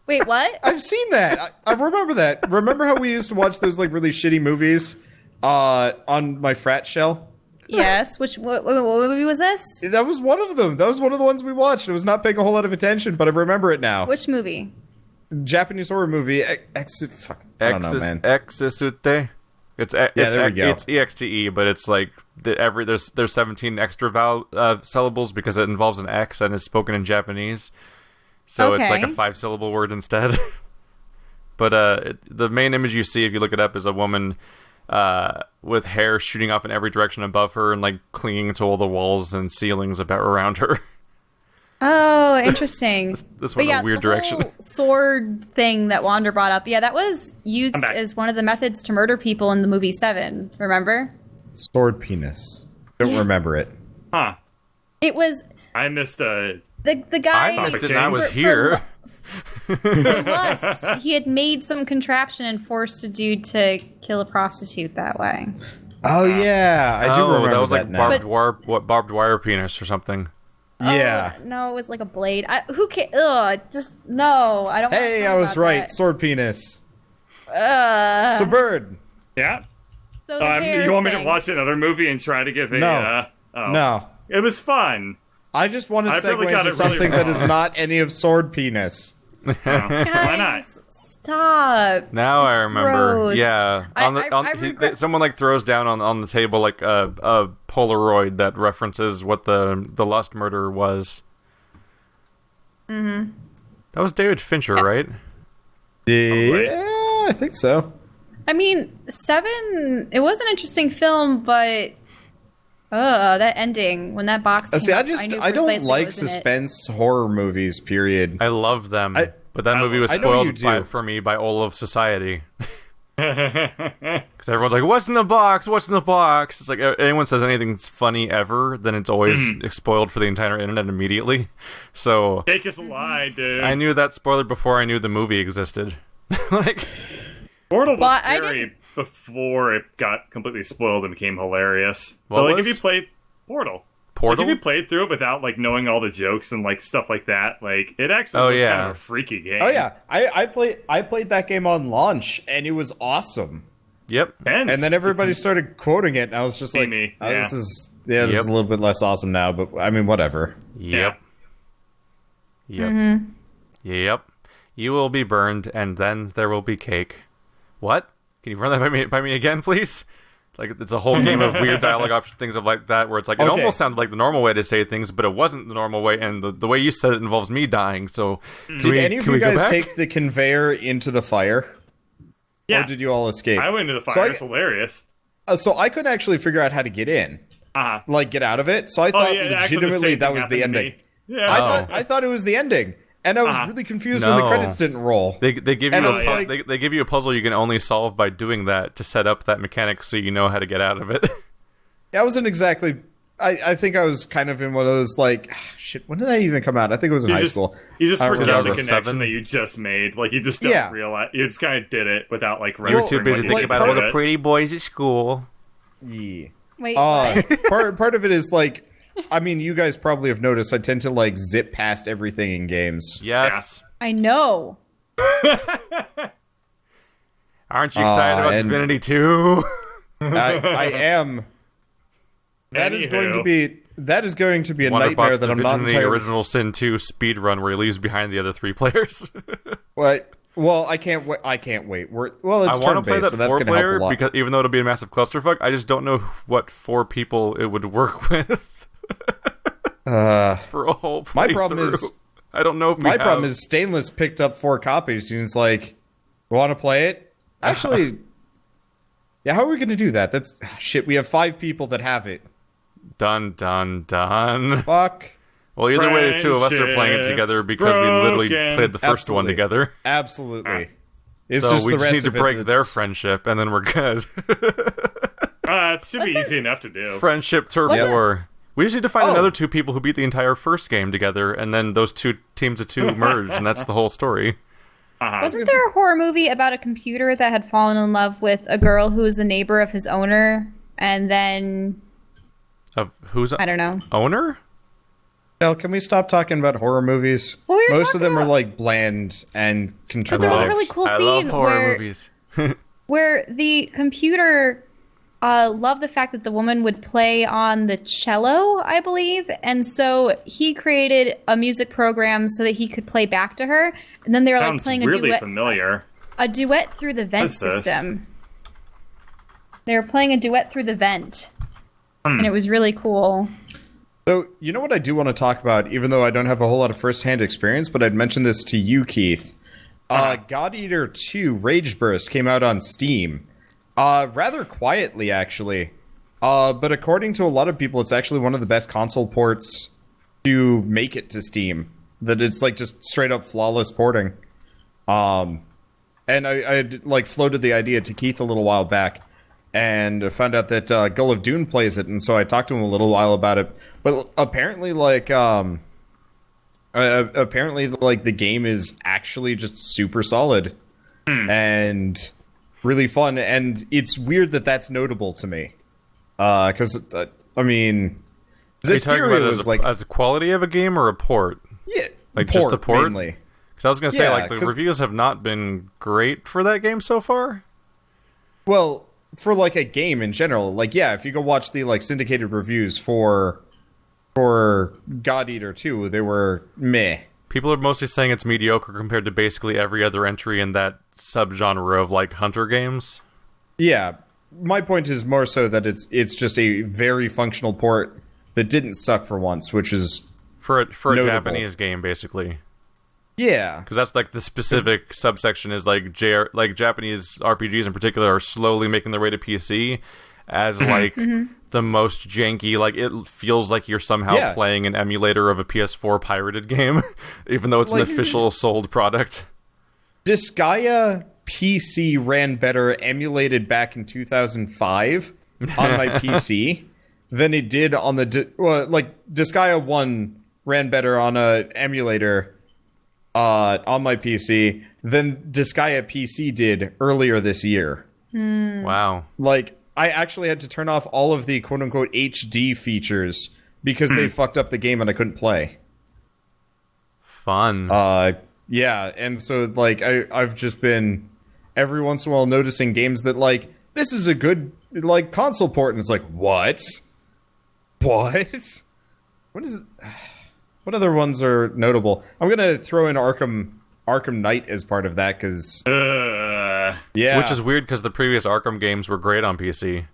Wait, what? I've seen that. I remember that. Remember how we used to watch those like really shitty movies on my frat shell? Yes. What movie was this? That was one of them. That was one of the ones we watched. I was not paying a whole lot of attention, but I remember it now. Which movie? Japanese horror movie. I don't know, man. Exisute. It's there we go. It's EXTE, but it's like there's 17 extra syllables because it involves an X and is spoken in Japanese. So it's like a 5-syllable word instead. But the main image you see if you look it up is a woman with hair shooting off in every direction above her and like clinging to all the walls and ceilings around her. Oh, interesting. this went in a weird direction. Sword thing that Wander brought up. Yeah, that was used as one of the methods to murder people in the movie Seven. Remember? Sword penis. Don't remember it. Huh. It was. I missed a. The guy. I missed it and I was here. For lust, he had made some contraption and forced a dude to kill a prostitute that way. Oh yeah, I do remember that was like now. barbed wire penis or something. Yeah. No, it was like a blade. Who can? Ugh, just no. I don't. Hey, I was right. That. Sword penis. So Bird. Yeah. So you want me to watch another movie and try to give a? No. It was fun. I just want to segue into something that is not any of sword penis. Why not? Stop. Now I remember. Gross. Yeah. Someone like throws down on the table like a Polaroid that references what the lust murder was. Mm-hmm. That was David Fincher, right? Yeah, I think so. I mean, Seven. It was an interesting film, but that ending when that box. See, I don't like suspense horror movies. Period. I love them, but that movie was spoiled for me by all of society. Because everyone's like, "What's in the box? What's in the box?" It's like anyone says anything's funny ever, then it's always spoiled for the entire internet immediately. So Take us alive, dude. I knew that spoiler before I knew the movie existed. Like, Portal was Well, I scary before it got completely spoiled and became hilarious. What But like was? if you played Portal. Portal? Like, if you played through it without like knowing all the jokes and like stuff like that, like it actually was kind of a freaky game. Oh yeah, I played that game on launch, and it was awesome. Yep. And then everybody started quoting it, and I was just like, Steamy, oh, yeah. this is a little bit less awesome now, but I mean, whatever. Yep. Yep. You will be burned, and then there will be cake. What? Can you run that by me again, please? Like, it's a whole game of weird dialogue option things of like that, where it's like, it almost sounded like the normal way to say things, but it wasn't the normal way, and the way you said it involves me dying, so... Did any of you guys take the conveyor into the fire? Yeah. Or did you all escape? I went into the fire. So It's hilarious. So I couldn't actually figure out how to get in. Uh-huh. Like, get out of it. So I thought actually, the legitimately same that thing was the happened to ending. me. Yeah. I thought it was the ending. And I was really confused when the No. credits didn't roll. They give you And I a was like- they give you a puzzle you can only solve by doing that to set up that mechanic so you know how to get out of it. I wasn't exactly... I think I was kind of in one of those, like... Shit, when did that even come out? I think it was in high school. You just I don't forget the remember. connection that you just made. Like, you just don't realize. You just kind of did it without, like, You were too registering busy what you thinking did about all with the it. pretty boys at school. Yeah. Wait, what? part of it is, like... I mean, you guys probably have noticed I tend to, like, zip past everything in games. Yes. I know. Aren't you excited about and- Divinity 2? I am. That is going to be... That is going to be a nightmare that I'm not Divinity entirely... Original Sin 2 speed run where he leaves behind the other 3 players. What? Well, I can't wait. I can't wait. Well, it's I want to play turn-based, that so that's 4 going to help player a lot. because even though it'll be a massive clusterfuck, I just don't know what 4 people it would work with for a whole playthrough. My problem is... I don't know if My problem is Stainless picked up 4 copies, and he's like, want to play it? Actually... Yeah, how are we going to do that? That's... Shit, we have 5 people that have it. done. Fuck. Well, either way, the 2 of us are playing it together because we literally broken. played the first one Absolutely. together. Absolutely. It's So just we the just rest need to of it break their that's- friendship, and then we're good. It should be easy enough to do. Friendship Turf Wasn't- War. We just need to find Oh. another 2 people who beat the entire first game together, and then those 2 teams of 2 merge, and that's the whole story. Wasn't there a horror movie about a computer that had fallen in love with a girl who was the neighbor of his owner, and then Of who's I don't know. owner? Mel, can we stop talking about horror movies? Well, we were Most of talking them are about- like bland and But there was a contrived. really cool I scene love horror where movies. where the computer loved the fact that the woman would play on the cello, I believe, and so he created a music program so that he could play back to her, and then they were like Sounds playing really a familiar. duet through the vent What's this? system. They were playing a duet through the vent, and it was really cool. So, you know what I do want to talk about, even though I don't have a whole lot of first-hand experience, but I'd mentioned this to you, Keith. God Eater 2 Rage Burst came out on Steam. Rather quietly, actually. But according to a lot of people, it's actually one of the best console ports to make it to Steam. That it's like just straight up flawless porting. And I like floated the idea to Keith a little while back, and found out that Gull of Dune plays it, and so I talked to him a little while about it. But apparently, the game is actually just super solid and really fun, and it's weird that that's notable to me. Because I mean, Are you talking about Zestiria it was as, like as the quality of a game or a port? yeah, like just the port? mainly. Because I was going to say, Yeah, like, the 'cause- reviews have not been great for that game so far. Well, for like a game in general, like yeah, if you go watch the like syndicated reviews for God Eater 2, they were meh. People are mostly saying it's mediocre compared to basically every other entry in that subgenre of, like, hunter games. Yeah, my point is more so that it's just a very functional port that didn't suck for once, which is For a Notable. Japanese game, basically. yeah. Because that's, like, the specific subsection is, like, Japanese RPGs in particular are slowly making their way to PC as, like, the most janky, like, it feels like you're somehow Yeah. playing an emulator of a PS4 pirated game, even though it's Like- an official sold product. Disgaea PC ran better emulated back in 2005 on my PC than it did on the Disgaea 1 ran better on a emulator on my PC than Disgaea PC did earlier this year. Wow. Like, I actually had to turn off all of the quote-unquote HD features because they fucked up the game and I couldn't play. Fun. Yeah, and so, like, I've just been every once in a while noticing games that, like, this is a good, like, console port, and it's like, what? What is it? What other ones are notable? I'm gonna throw in Arkham Knight as part of that, because... yeah. Which is weird, because the previous Arkham games were great on PC.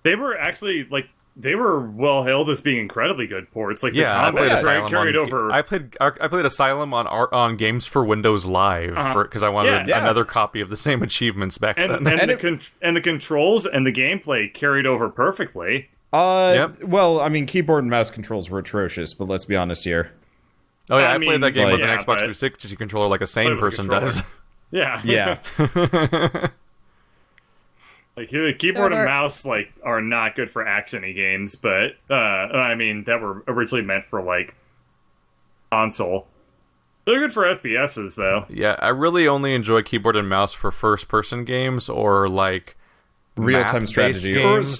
They were actually, like, they were well hailed as being incredibly good ports. Like, Yeah, the I played combat Asylum carried on, over. I played Asylum on Games for Windows Live because I wanted another copy of the same achievements back then. And the controls and the gameplay carried over perfectly. Well, I mean, keyboard and mouse controls were atrocious, but let's be honest here. Oh yeah, I I played that game mean, with like, an yeah, Xbox but- 360 controller like a sane Play with a person controller. does. Yeah. Yeah. Like, keyboard So and they're- mouse, like, are not good for action-y games, but, I mean, that were originally meant for, like, console. They're good for FPSs, though. Yeah, I really only enjoy keyboard and mouse for first-person games or like Real-time map-based strategy. Or games.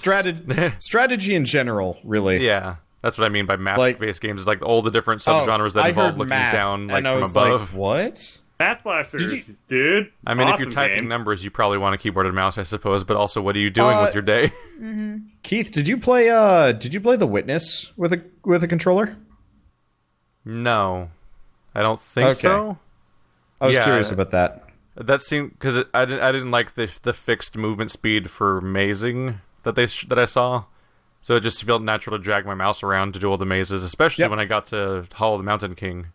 strategy in general, really. Yeah, that's what I mean by map-based games. Is like all the different subgenres that I involve heard looking math, down like and I from was above. like, what? Math Blasters, dude. I mean, Awesome if you're typing game. numbers, you probably want a keyboard and mouse, I suppose. But also, what are you doing with your day? Keith, did you play The Witness with a controller? No, I don't think Okay. so. I was Yeah. curious about that. That seemed because I didn't like the fixed movement speed for mazing that I saw, so it just felt natural to drag my mouse around to do all the mazes, especially Yep. when I got to Hall of the Mountain King.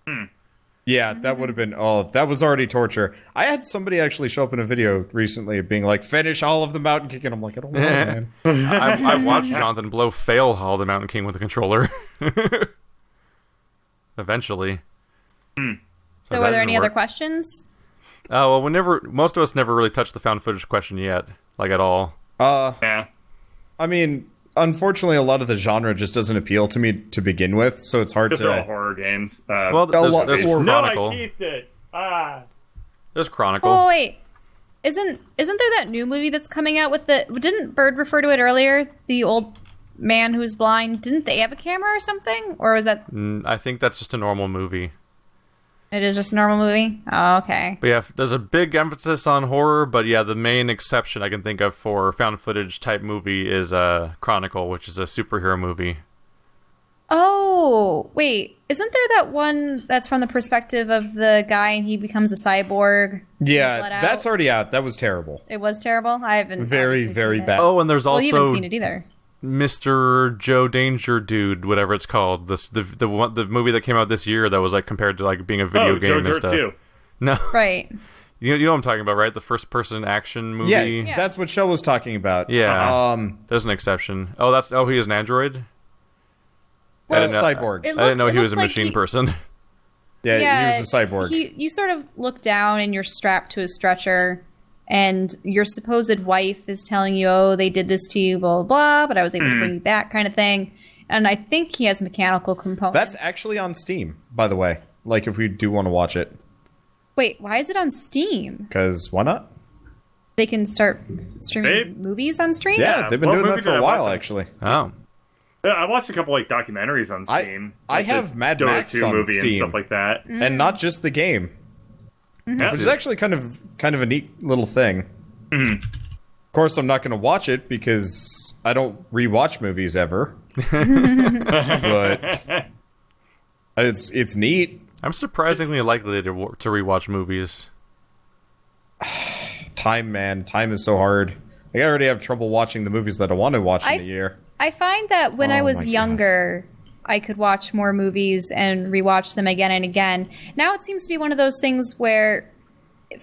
Yeah, that would have been... Oh, that was already torture. I had somebody actually show up in a video recently being like, finish all of the Mountain King, and I'm like, I don't know, man. I watched Jonathan Blow fail Hall of the Mountain King with a controller. Eventually. So that were there didn't any other work. questions? Oh well, most of us never really touched the found footage question yet, like at all. Yeah. I mean, unfortunately, a lot of the genre just doesn't appeal to me to begin with, so it's hard Because they're all to... horror games. Well, lot- there's or- No, Chronicle. I keeped it. There's Chronicle. Oh wait, isn't there that new movie that's coming out with the? Didn't Bird refer to it earlier? The old man who's blind. Didn't they have a camera or something? Or was that? I think that's just a normal movie. It is just a normal movie. Oh, okay. But yeah, there's a big emphasis on horror, but yeah, the main exception I can think of for found footage type movie is Chronicle, which is a superhero movie. Oh wait, isn't there that one that's from the perspective of the guy and he becomes a cyborg? He's let Yeah, out? that's already out. That was terrible. It was terrible. I haven't. Very, obviously very seen it. bad. Oh, and there's Well, you haven't also seen it either. Mr. Joe Danger Dude, whatever it's called. The movie that came out this year that was like compared to like being a video game and Joker stuff. 2. No, Right. you know what I'm talking about, right? The first person action movie. Yeah, that's what Shell was talking about. Yeah. There's an exception. Oh, he is an android. Well, didn't know- cyborg. It I didn't know looks- he it was a looks like machine he- person. Yeah, he was a cyborg. You sort of look down and you're strapped to a stretcher, and your supposed wife is telling you, "Oh, they did this to you, blah blah blah," but I was able to bring you back, kind of thing. And I think he has mechanical components. That's actually on Steam, by the way. Like, if we do want to watch it. Wait, why is it on Steam? Because why not? They can start streaming movies on stream. Yeah, they've been what doing that movie for did a I while, watch on- actually. Oh, Yeah, I watched a couple like documentaries on Steam. I like have the Mad Dota Max 2 on movie and Steam. stuff like that. And not just the game. Yeah. Which is actually kind of a neat little thing. Of course, I'm not going to watch it because I don't rewatch movies ever. But it's neat. I'm surprisingly likely to rewatch movies. Time, man. Time is so hard. Like, I already have trouble watching the movies that I want to watch in a year. I find that when I Oh was my God. younger, I could watch more movies and rewatch them again and again. Now it seems to be one of those things where,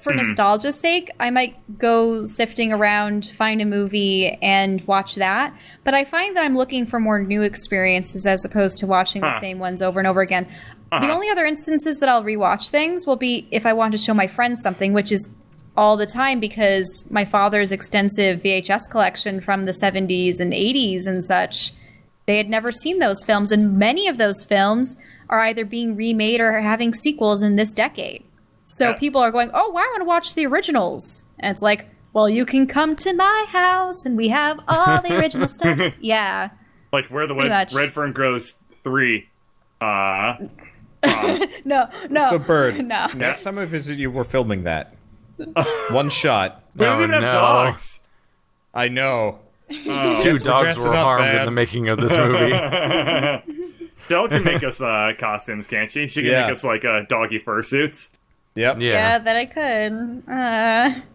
for nostalgia's sake, I might go sifting around, find a movie, and watch that. But I find that I'm looking for more new experiences as opposed to watching the same ones over and over again. The only other instances that I'll rewatch things will be if I want to show my friends something, which is all the time because my father's extensive VHS collection from the 70s and 80s and such, they had never seen those films. And many of those films are either being remade or having sequels in this decade. So people are going, oh, wow, I want to watch the originals. And it's like, well, you can come to my house and we have all the original stuff. Yeah. Like Where the Red Fern Grows 3. No. So, Bird, No. next time I visit you, we're filming that. One shot. We don't even have dogs. I know. 2 dogs were harmed in the making of this movie. Del can make us costumes, can't she? She can make us like doggy fursuits. Yep. Yeah, that I could.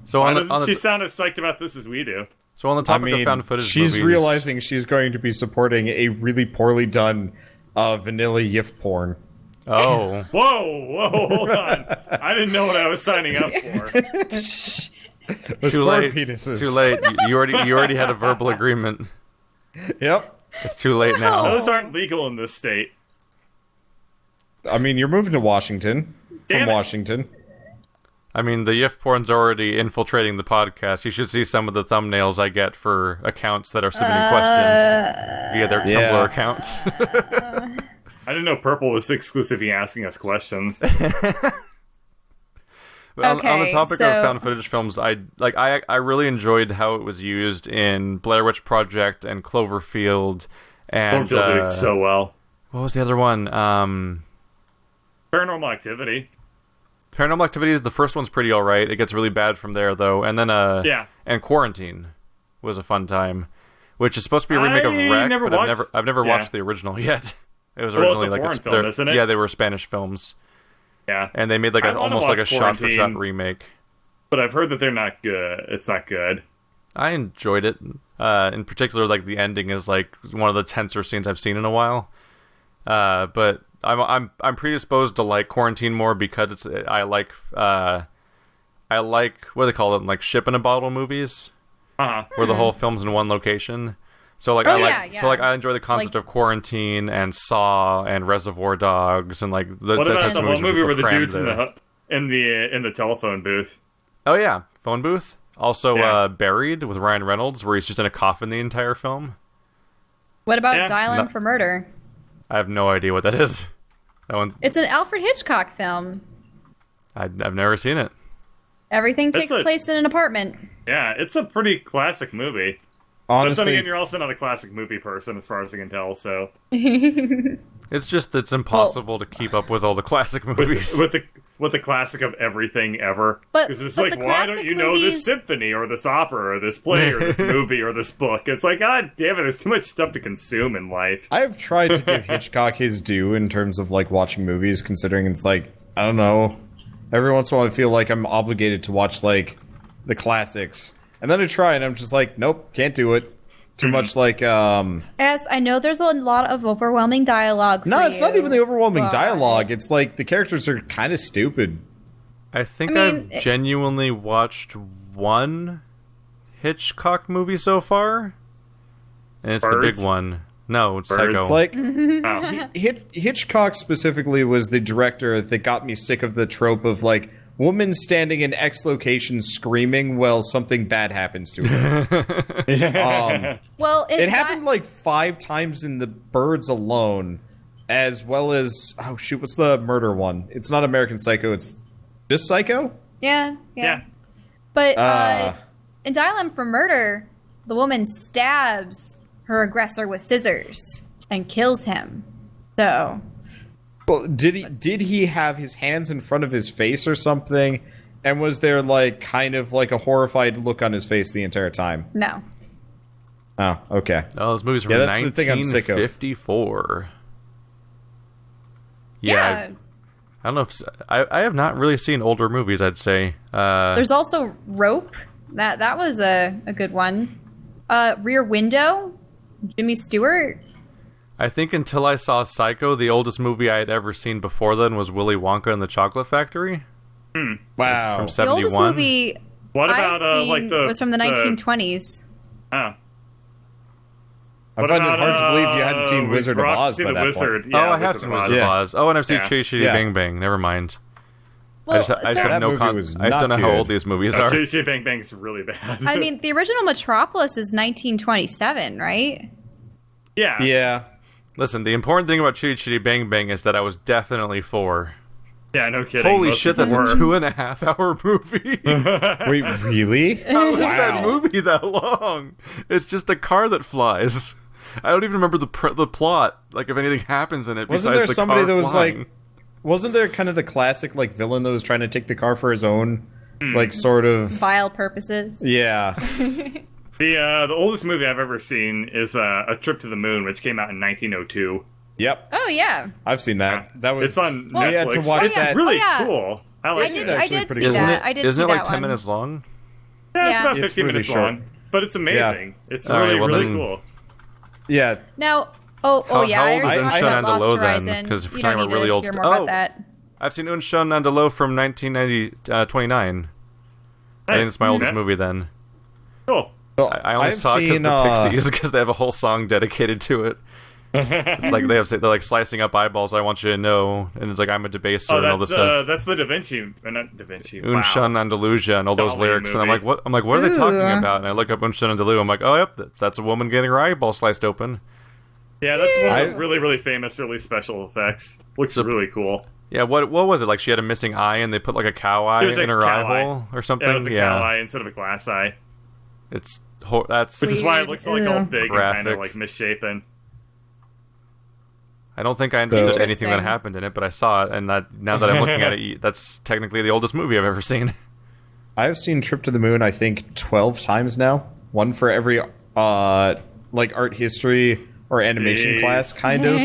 So Why doesn't she sound as psyched about this as we do? So on the topic of found footage she's movies, realizing she's going to be supporting a really poorly done vanilla yiff porn. Oh. Whoa, hold on. I didn't know what I was signing up for. Too late. Too late. You already had a verbal agreement. Yep. It's too late now. Those aren't legal in this state. I mean, you're moving to Washington. Damn From it. Washington. I mean, the yiff porn's already infiltrating the podcast. You should see some of the thumbnails I get for accounts that are submitting questions via their Tumblr accounts. I didn't know Purple was exclusively asking us questions. On the Okay, topic so- of found footage films, I really enjoyed how it was used in Blair Witch Project and Cloverfield, and Cloverfield did it so well. what was the other one? Paranormal Activity. Paranormal Activity is the first one's pretty alright. It gets really bad from there though, and then and Quarantine was a fun time, which is supposed to be a remake of Wreck, but I've never watched the original yet. It was originally it's a like foreign film, isn't it? Yeah, they were Spanish films. Yeah, And they made like almost like a Quarantine, shot-for-shot remake. but I've heard that they're not good. It's not good. I enjoyed it. In particular, like the ending is like one of the tenser scenes I've seen in a while. But I'm predisposed to like Quarantine more because I like what do they call it, like ship in a bottle movies, where the whole film's in one location. So like I enjoy the concept of Quarantine and Saw and Reservoir Dogs and like What about the one movie where the dude's in there. the telephone booth? Oh yeah, Phone Booth. Also Yeah. Buried with Ryan Reynolds, where he's just in a coffin the entire film. What about Yeah. Dial-In for Murder? I have no idea what that is. That one It's an Alfred Hitchcock film. I've never seen it. Everything That's takes a- place in an apartment. Yeah, it's a pretty classic movie. But then Honestly, again, you're also not a classic movie person, as far as I can tell. So It's just it's impossible to keep up with all the classic movies. with the classic of everything ever. But- Because it's but like, the why don't classic you know movies- this symphony or this opera or this play or this movie or this book? It's like, God damn it, there's too much stuff to consume in life. I have tried to give Hitchcock his due in terms of like watching movies, considering it's like, I don't know, every once in a while I feel like I'm obligated to watch like the classics, and then I try and I'm just like, nope, can't do it. Too much like Yes, I know there's a lot of overwhelming dialogue. no, for it's not you, even the overwhelming but- dialogue. It's like the characters are kind of stupid. I think I mean, I've genuinely watched one Hitchcock movie so far, and it's the Birds? big one. No, it's Birds? Psycho. It's like Oh. Hitchcock specifically was the director that got me sick of the trope of like woman standing in X location screaming while something bad happens to her. Well, It happened like 5 times in The Birds alone, as well as oh shoot, what's the murder one? It's not American Psycho. It's just Psycho. Yeah. Yeah. But in Dial-In for Murder, the woman stabs her aggressor with scissors and kills him. So Well, did he have his hands in front of his face or something? And was there like kind of like a horrified look on his face the entire time? no. Oh, okay. Oh, those movies from Yeah, that's the thing I'm sick of. 1954. Yeah. I don't know if I have not really seen older movies. I'd say. There's also Rope. That was a good one. Rear Window. Jimmy Stewart. I think until I saw Psycho, the oldest movie I had ever seen before then was Willy Wonka and the Chocolate Factory Wow. from The 71. oldest movie What I've about seen like the was from the 1920s. Oh. I What find it about, hard to believe you hadn't seen we Wizard of rocked to Oz see by the that Wizard. point. Yeah, I have Wizard seen of Oz. Wizard of Oz. Oh, and I've seen Yeah. Chitty Chitty Yeah. Bang Bang. Never mind. Well, I just so- have no movie was I just don't know not how good. old these movies No, are. Chitty Chitty Bang Bang is really bad. I mean, the original Metropolis is 1927, right? yeah. Yeah. Listen, the important thing about Chitty Chitty Bang Bang is that I was definitely 4. Yeah, no kidding. Holy Most shit, people that's a were. 2.5-hour movie. Wait, really? How is that Wow. movie that long? It's just a car that flies. I don't even remember the plot. Like, if anything happens in it Wasn't besides there the somebody car that was flying. like, wasn't there kind of the classic like villain that was trying to take the car for his own, like sort of? Vile purposes. Yeah. The oldest movie I've ever seen is A Trip to the Moon, which came out in 1902. Yep. Oh yeah, I've seen that. That was. It's on We had Netflix. to watch It's that. really Oh, yeah. cool. I I like did. it. I actually did pretty see good. that. I did Isn't see it like that 10 one. minutes long? Yeah, it's Yeah. about It's 15 really minutes short. long, but it's amazing. It's All right, really, well really then- cool. Yeah. Now, yeah, How I old is already Un talked Chun about Lost Andalou then? Horizon. 'Cause if we're You talking don't about need really to old hear st- more Oh. about that. I've seen Un Chun Andalou from 1929. I think Nice. it's my oldest Yeah. movie then. Cool. Well, I only I've saw it because seen, the Pixies, because they have a whole song dedicated to it. It's like they're like slicing up eyeballs. I want you to know, and it's like I'm a debaser and all this stuff. That's the Da Vinci, not Da Vinci. Un Wow. Chun Andalusia and all those Dolly lyrics, and I'm movie. like, what? I'm like, what are they talking Ooh. about? And I look up Un Chun Andalou. I'm like, oh, yep, that's a woman getting her eyeball sliced open. Yeah, that's one of I- the really, really famous early special effects. Looks really cool. Yeah, what was it? Like she had a missing eye, and they put like a cow eye It was in a her eye cow eye. hole or something. Yeah, it was a cow eye instead of a glass eye. That's. Which is why it Weird. looks like all Ew. big and Graphic. kind of like misshapen. I don't think I understood anything that Interesting. happened in it, but I saw it, and now that I'm looking at it, that's technically the oldest movie I've ever seen. I've seen Trip to the Moon, I think, 12 times now. One for every, like, art history or animation Jeez. class, kind of.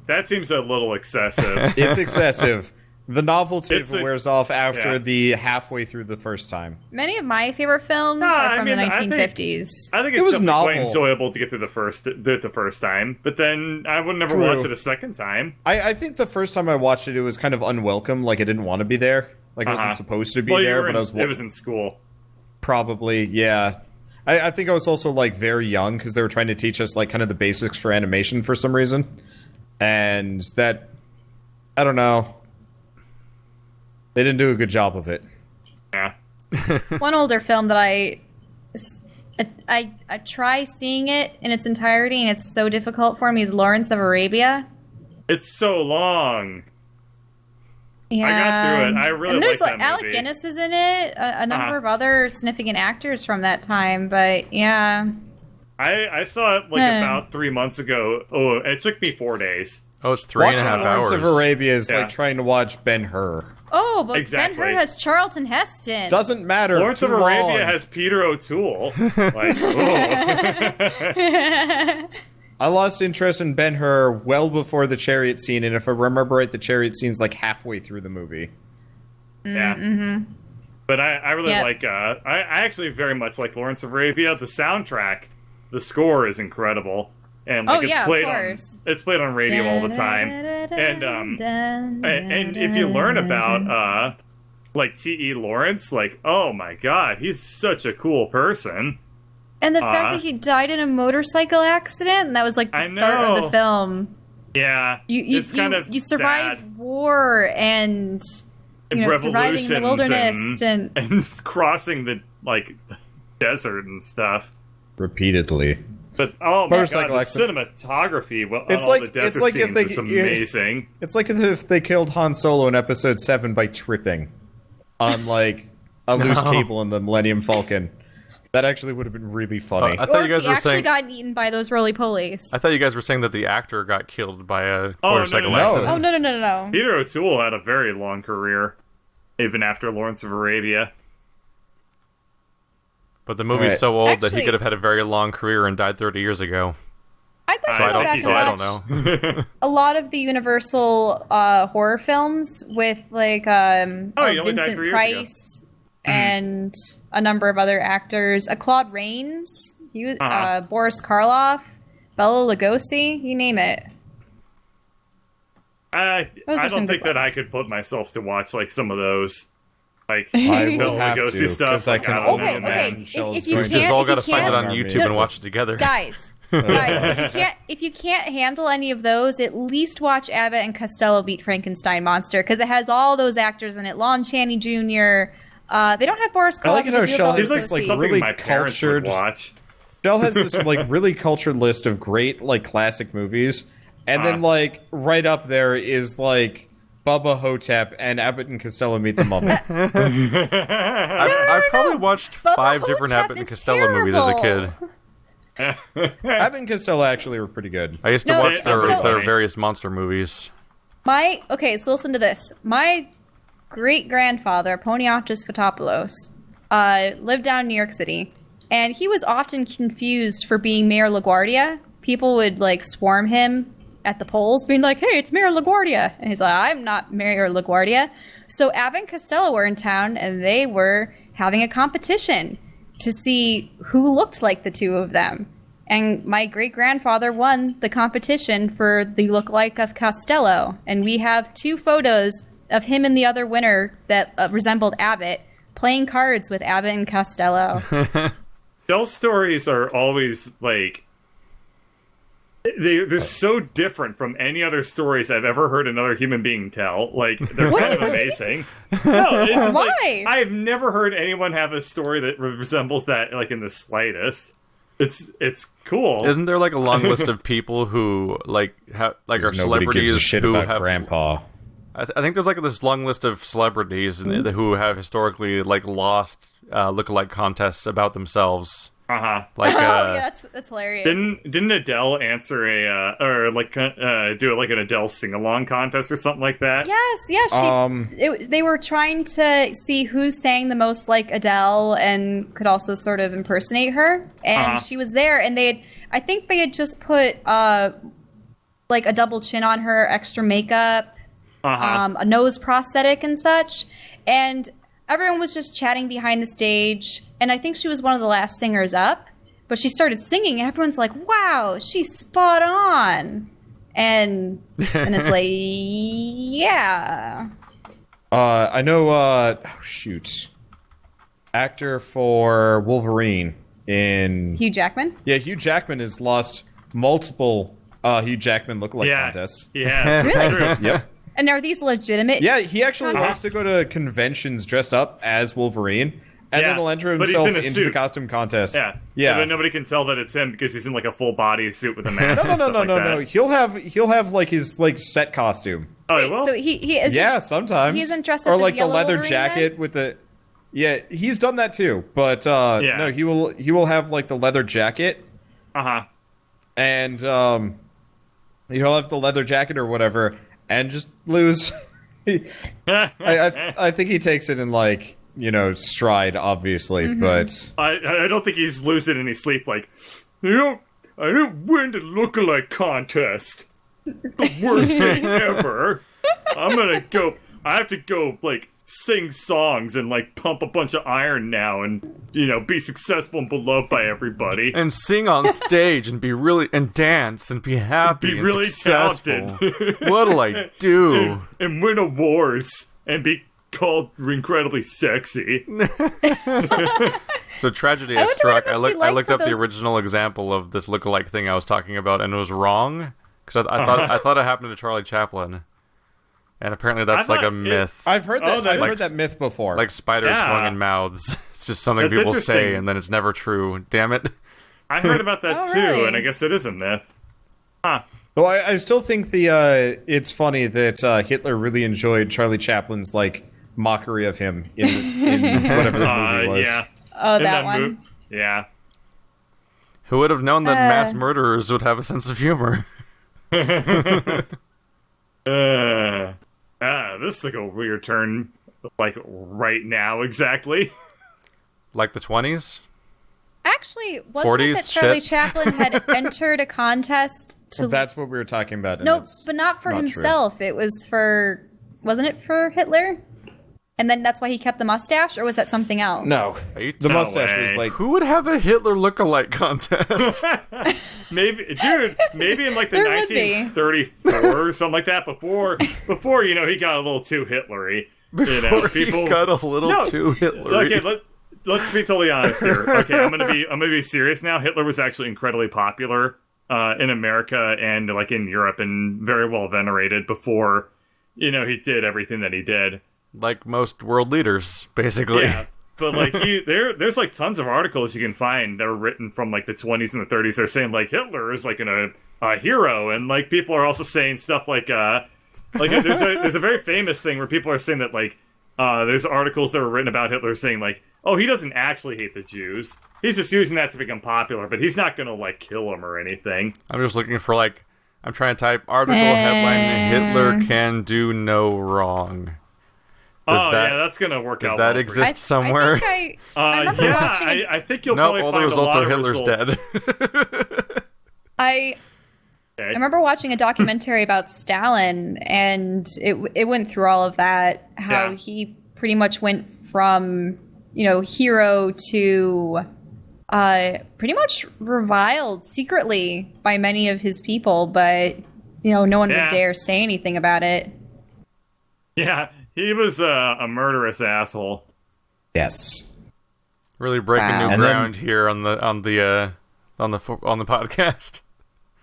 That seems a little excessive. It's excessive. The novelty It's of it a- wears off after yeah. the halfway through the first time. Many of my favorite films No, are I from mean, the I think- 1950s. I think It it's was definitely novel. quite enjoyable to get through the first time, but then I would never True. watch it a second time. I think the first time I watched it, it was kind of unwelcome. Like, I didn't want to be there. Like, I wasn't supposed to be Well, there, but I was it was in school. probably, yeah. I think I was also, like, very young because they were trying to teach us, like, kind of the basics for animation for some reason. And that, I don't know. They didn't do a good job of it. Yeah. One older film that I try seeing it in its entirety, and it's so difficult for me, is Lawrence of Arabia. It's so long. Yeah. got through it. I really and there's like that Alec movie. Guinness is in it, a number Uh-huh. of other significant actors from that time, but yeah. I saw it like about 3 months ago. Oh, it took me 4 days. Oh, it's 3.5 Lawrence hours. of Arabia is Yeah. like trying to watch Ben-Hur. Oh, but Exactly. Ben-Hur has Charlton Heston. Doesn't matter. Lawrence Too of Arabia long. has Peter O'Toole. Like, oh. I lost interest in Ben-Hur well before the chariot scene, and if I remember right, the chariot scene's like halfway through the movie. Yeah. Mm-hmm. But I really Yep. like, I actually very much like Lawrence of Arabia. The soundtrack, the score is incredible. And like Oh, yeah, of played course. it's played on radio all the time. And if you learn about like T.E. Lawrence, like, oh my god, he's such a cool person. And the fact that he died in a motorcycle accident, and that was like the I start of know. the film. Yeah. You survive sad. war and surviving in the wilderness and crossing the like desert and stuff. Repeatedly. But oh my god, Motorcycle the accident. cinematography on It's all like- the it's desert like if scenes they- is amazing. It's like if they killed Han Solo in Episode 7 by tripping on, like, a loose No. cable in the Millennium Falcon. That actually would have been really funny. I thought or you guys he were actually saying. got eaten by those roly-polies. I thought you guys were saying that the actor got killed by a Oh, motorcycle no. accident. Oh, no. Peter O'Toole had a very long career, even after Lawrence of Arabia. But the movie's Right. so old that he Actually- could have had a very long career and died 30 years ago. I'd like So to I go don't- back So I and don't watch know. a lot of the Universal horror films with like he only died Vincent 3 years Price and a number of other actors. Claude Rains, Boris Karloff, Bela Lugosi, you name it. I Those are some don't good think that I ones. could put myself to watch like some of those. Like I will Bela have Lugosi to, stuff. because I Like, can I don't only know, Okay, man. imagine Shell's if you We going just can't- all if got to you find it can't- on YouTube No, and watch it together. Guys, Guys, if you can't handle any of those, at least watch Abbott and Costello Beat Frankenstein Monster, because it has all those actors in it. Lon Chaney Jr. They don't have Boris Karloff. I like it how Shell Seems has like this something really my parents would watch. Shell has this like really cultured list of great like classic movies, and then like right up there is like Bubba Hotep and Abbott and Costello Meet the Mummy. I probably watched Bubba 5 different Hotep Abbott and is Costello movies as a terrible. kid. Abbott and Costello actually were pretty good. I used to No, watch so- their various monster movies. Okay, so listen to this. My great-grandfather, Poniatos Fotopoulos, lived down in New York City, and he was often confused for being Mayor LaGuardia. People would, like, swarm him at the polls, being like, hey, it's Mayor LaGuardia. And he's like, I'm not Mayor LaGuardia. So Abbott and Costello were in town, and they were having a competition to see who looked like the two of them. And my great-grandfather won the competition for the look-alike of Costello. And we have 2 photos of him and the other winner that resembled Abbott playing cards with Abbott and Costello. Shell stories are always, like... They're so different from any other stories I've ever heard another human being tell. Like, they're kind of amazing. No, it's just Why? like, I've never heard anyone have a story that resembles that, like, in the slightest. It's cool. Isn't there like a long list of people who like are Nobody celebrities gives a shit who about have? Grandpa. I think there's like this long list of celebrities who have historically like lost lookalike contests about themselves. Like Oh, yeah, that's hilarious. Didn't Adele answer do like an Adele sing-along contest or something like that? Yes, yeah. They were trying to see who sang the most like Adele and could also sort of impersonate her. And she was there, and I think they had just put like a double chin on her, extra makeup, a nose prosthetic and such. And everyone was just chatting behind the stage, and I think she was one of the last singers up. But she started singing, and everyone's like, "Wow, she's spot on!" And it's like, yeah. I know. Actor for Wolverine in Hugh Jackman. Yeah, Hugh Jackman has lost multiple Hugh Jackman lookalike contests. Yeah, Really? true. Yep. And are these legitimate? Yeah, he actually likes contests? to go to conventions dressed up as Wolverine, and then he'll enter but he's himself in a into suit. the costume contest. Yeah. But nobody can tell that it's him because he's in like a full body suit with a mask. No, and stuff like no. that. He'll have like his like set costume. Oh, Wait, well. so he is. Yeah, sometimes. He isn't dressed or up as like the Yellow leather Wolverine, jacket then? with the. Yeah, he's done that too, but no, he will have like the leather jacket. And he'll have the leather jacket or whatever, and just lose. I think he takes it in like stride, obviously, but I don't think he's losing any sleep. Like, I didn't win the lookalike contest. The worst day ever. I have to go like sing songs and like pump a bunch of iron now and be successful and beloved by everybody. And sing on stage and and dance and be happy Be and really successful. talented. What'll I do? and win awards and be called incredibly sexy. So tragedy I has wonder what struck. it must be like I looked for up the those- original example of this lookalike thing I was talking about, and it was wrong because I thought it happened to Charlie Chaplin, and apparently that's like a myth. I've heard that. Oh, I've like- heard that myth before. Like spiders Yeah. going in mouths. It's just something That's people say, interesting. and then it's never true. Damn it. I heard about that Oh, too, really? and I guess it is a myth. Though I still think it's funny that Hitler really enjoyed Charlie Chaplin's like mockery of him in whatever the movie was. Yeah. Oh, In that one. mo- yeah. Who would have known that mass murderers would have a sense of humor? This took a weird turn, like right now, exactly. Like the 20s? Actually, wasn't it 40s that Charlie shit? Chaplin had entered a contest to? Well, that's what we were talking about. and No, it's but not for not true. himself. It was for. Wasn't it for Hitler? And then that's why he kept the mustache, or was that something else? No, Are you the telling- mustache was way. like Who would have a Hitler lookalike contest? Maybe in like the There would be. 1934 or something like that. Before he got a little too Hitlery. Before People he got a little No, too Hitler. Okay, let's be totally honest here. Okay, I'm gonna be serious now. Hitler was actually incredibly popular in America and like in Europe, and very well venerated before, he did everything that he did. Like most world leaders, basically. Yeah, but like there's like tons of articles you can find that were written from like the 20s and the 30s. They're saying like Hitler is like a hero, and like people are also saying stuff like there's a very famous thing where people are saying that like there's articles that were written about Hitler saying like, oh, he doesn't actually hate the Jews. He's just using that to become popular, but he's not gonna like kill them or anything. I'm just looking for like, I'm trying to type article headline: Hitler can do no wrong. That's gonna work out. Does that exist somewhere? I remember watching I think you'll no, probably all find the results a lot are of Hitler's I Okay. remember watching a documentary about Stalin, and it went through all of that. How he pretty much went from hero to pretty much reviled secretly by many of his people, but no one would dare say anything about it. Yeah, he was a murderous asshole. Yes. Really breaking new ground here on the podcast.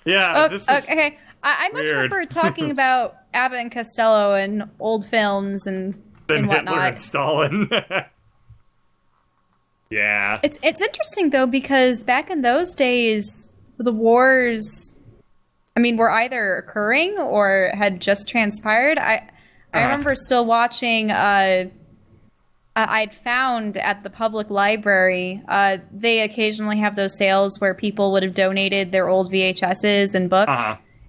Yeah, this is okay. I much weird. prefer talking about Abbott and Costello and old films and Hitler whatnot. and Stalin. Yeah. It's interesting though, because back in those days, the wars, were either occurring or had just transpired. I remember still watching. I'd found at the public library, they occasionally have those sales where people would have donated their old VHSs and books,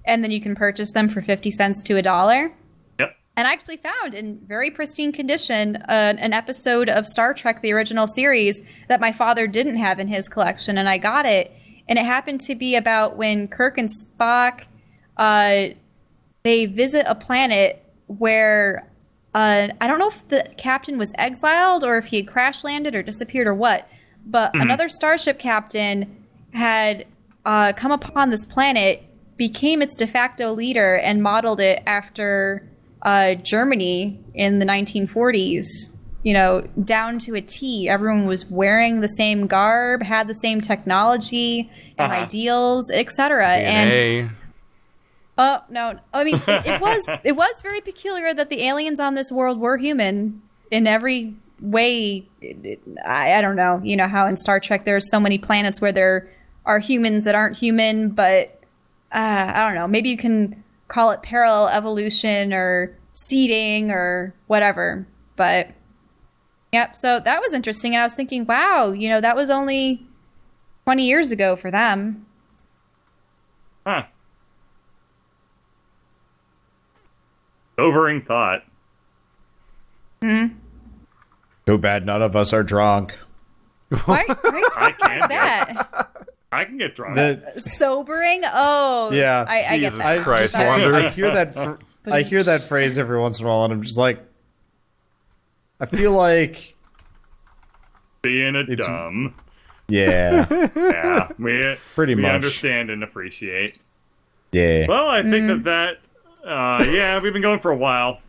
and then you can purchase them for 50 cents to $1. Yep. And I actually found in very pristine condition an episode of Star Trek, the original series, that my father didn't have in his collection, and I got it. And it happened to be about when Kirk and Spock, they visit a planet where I don't know if the captain was exiled or if he had crash landed or disappeared or what, but another starship captain had come upon this planet, became its de facto leader, and modeled it after Germany in the 1940s. Down to a T. Everyone was wearing the same garb, had the same technology and ideals, etc. And oh no! It was very peculiar that the aliens on this world were human in every way. I don't know. You know how in Star Trek there are so many planets where there are humans that aren't human, but I don't know. Maybe you can call it parallel evolution or seeding or whatever. But yep. So that was interesting, and I was thinking, wow, that was only 20 years ago for them. Huh. Sobering thought. Too bad none of us are drunk. Why are you I talking can't like that? I can get drunk. Sobering? Oh, Yeah. I get Jesus that. Christ, Sorry. Wander. I hear that. I hear that phrase every once in a while, and I'm just like, I feel like, Being a dumb. yeah, Yeah. We Pretty much. understand and appreciate. yeah, Well, I think that we've been going for a while.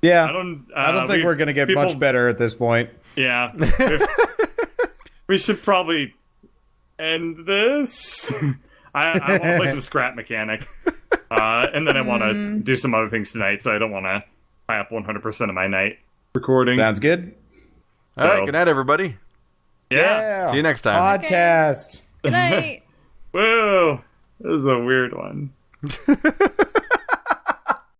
yeah. I don't think we're gonna get much better at this point. Yeah. We should probably end this. I want to play some Scrap Mechanic. And then I want to do some other things tonight, so I don't want to tie up 100% of my night recording. Sounds good. All right, good night, everybody. Yeah. See you next time. Podcast. Good night. Whoa. This is a weird one.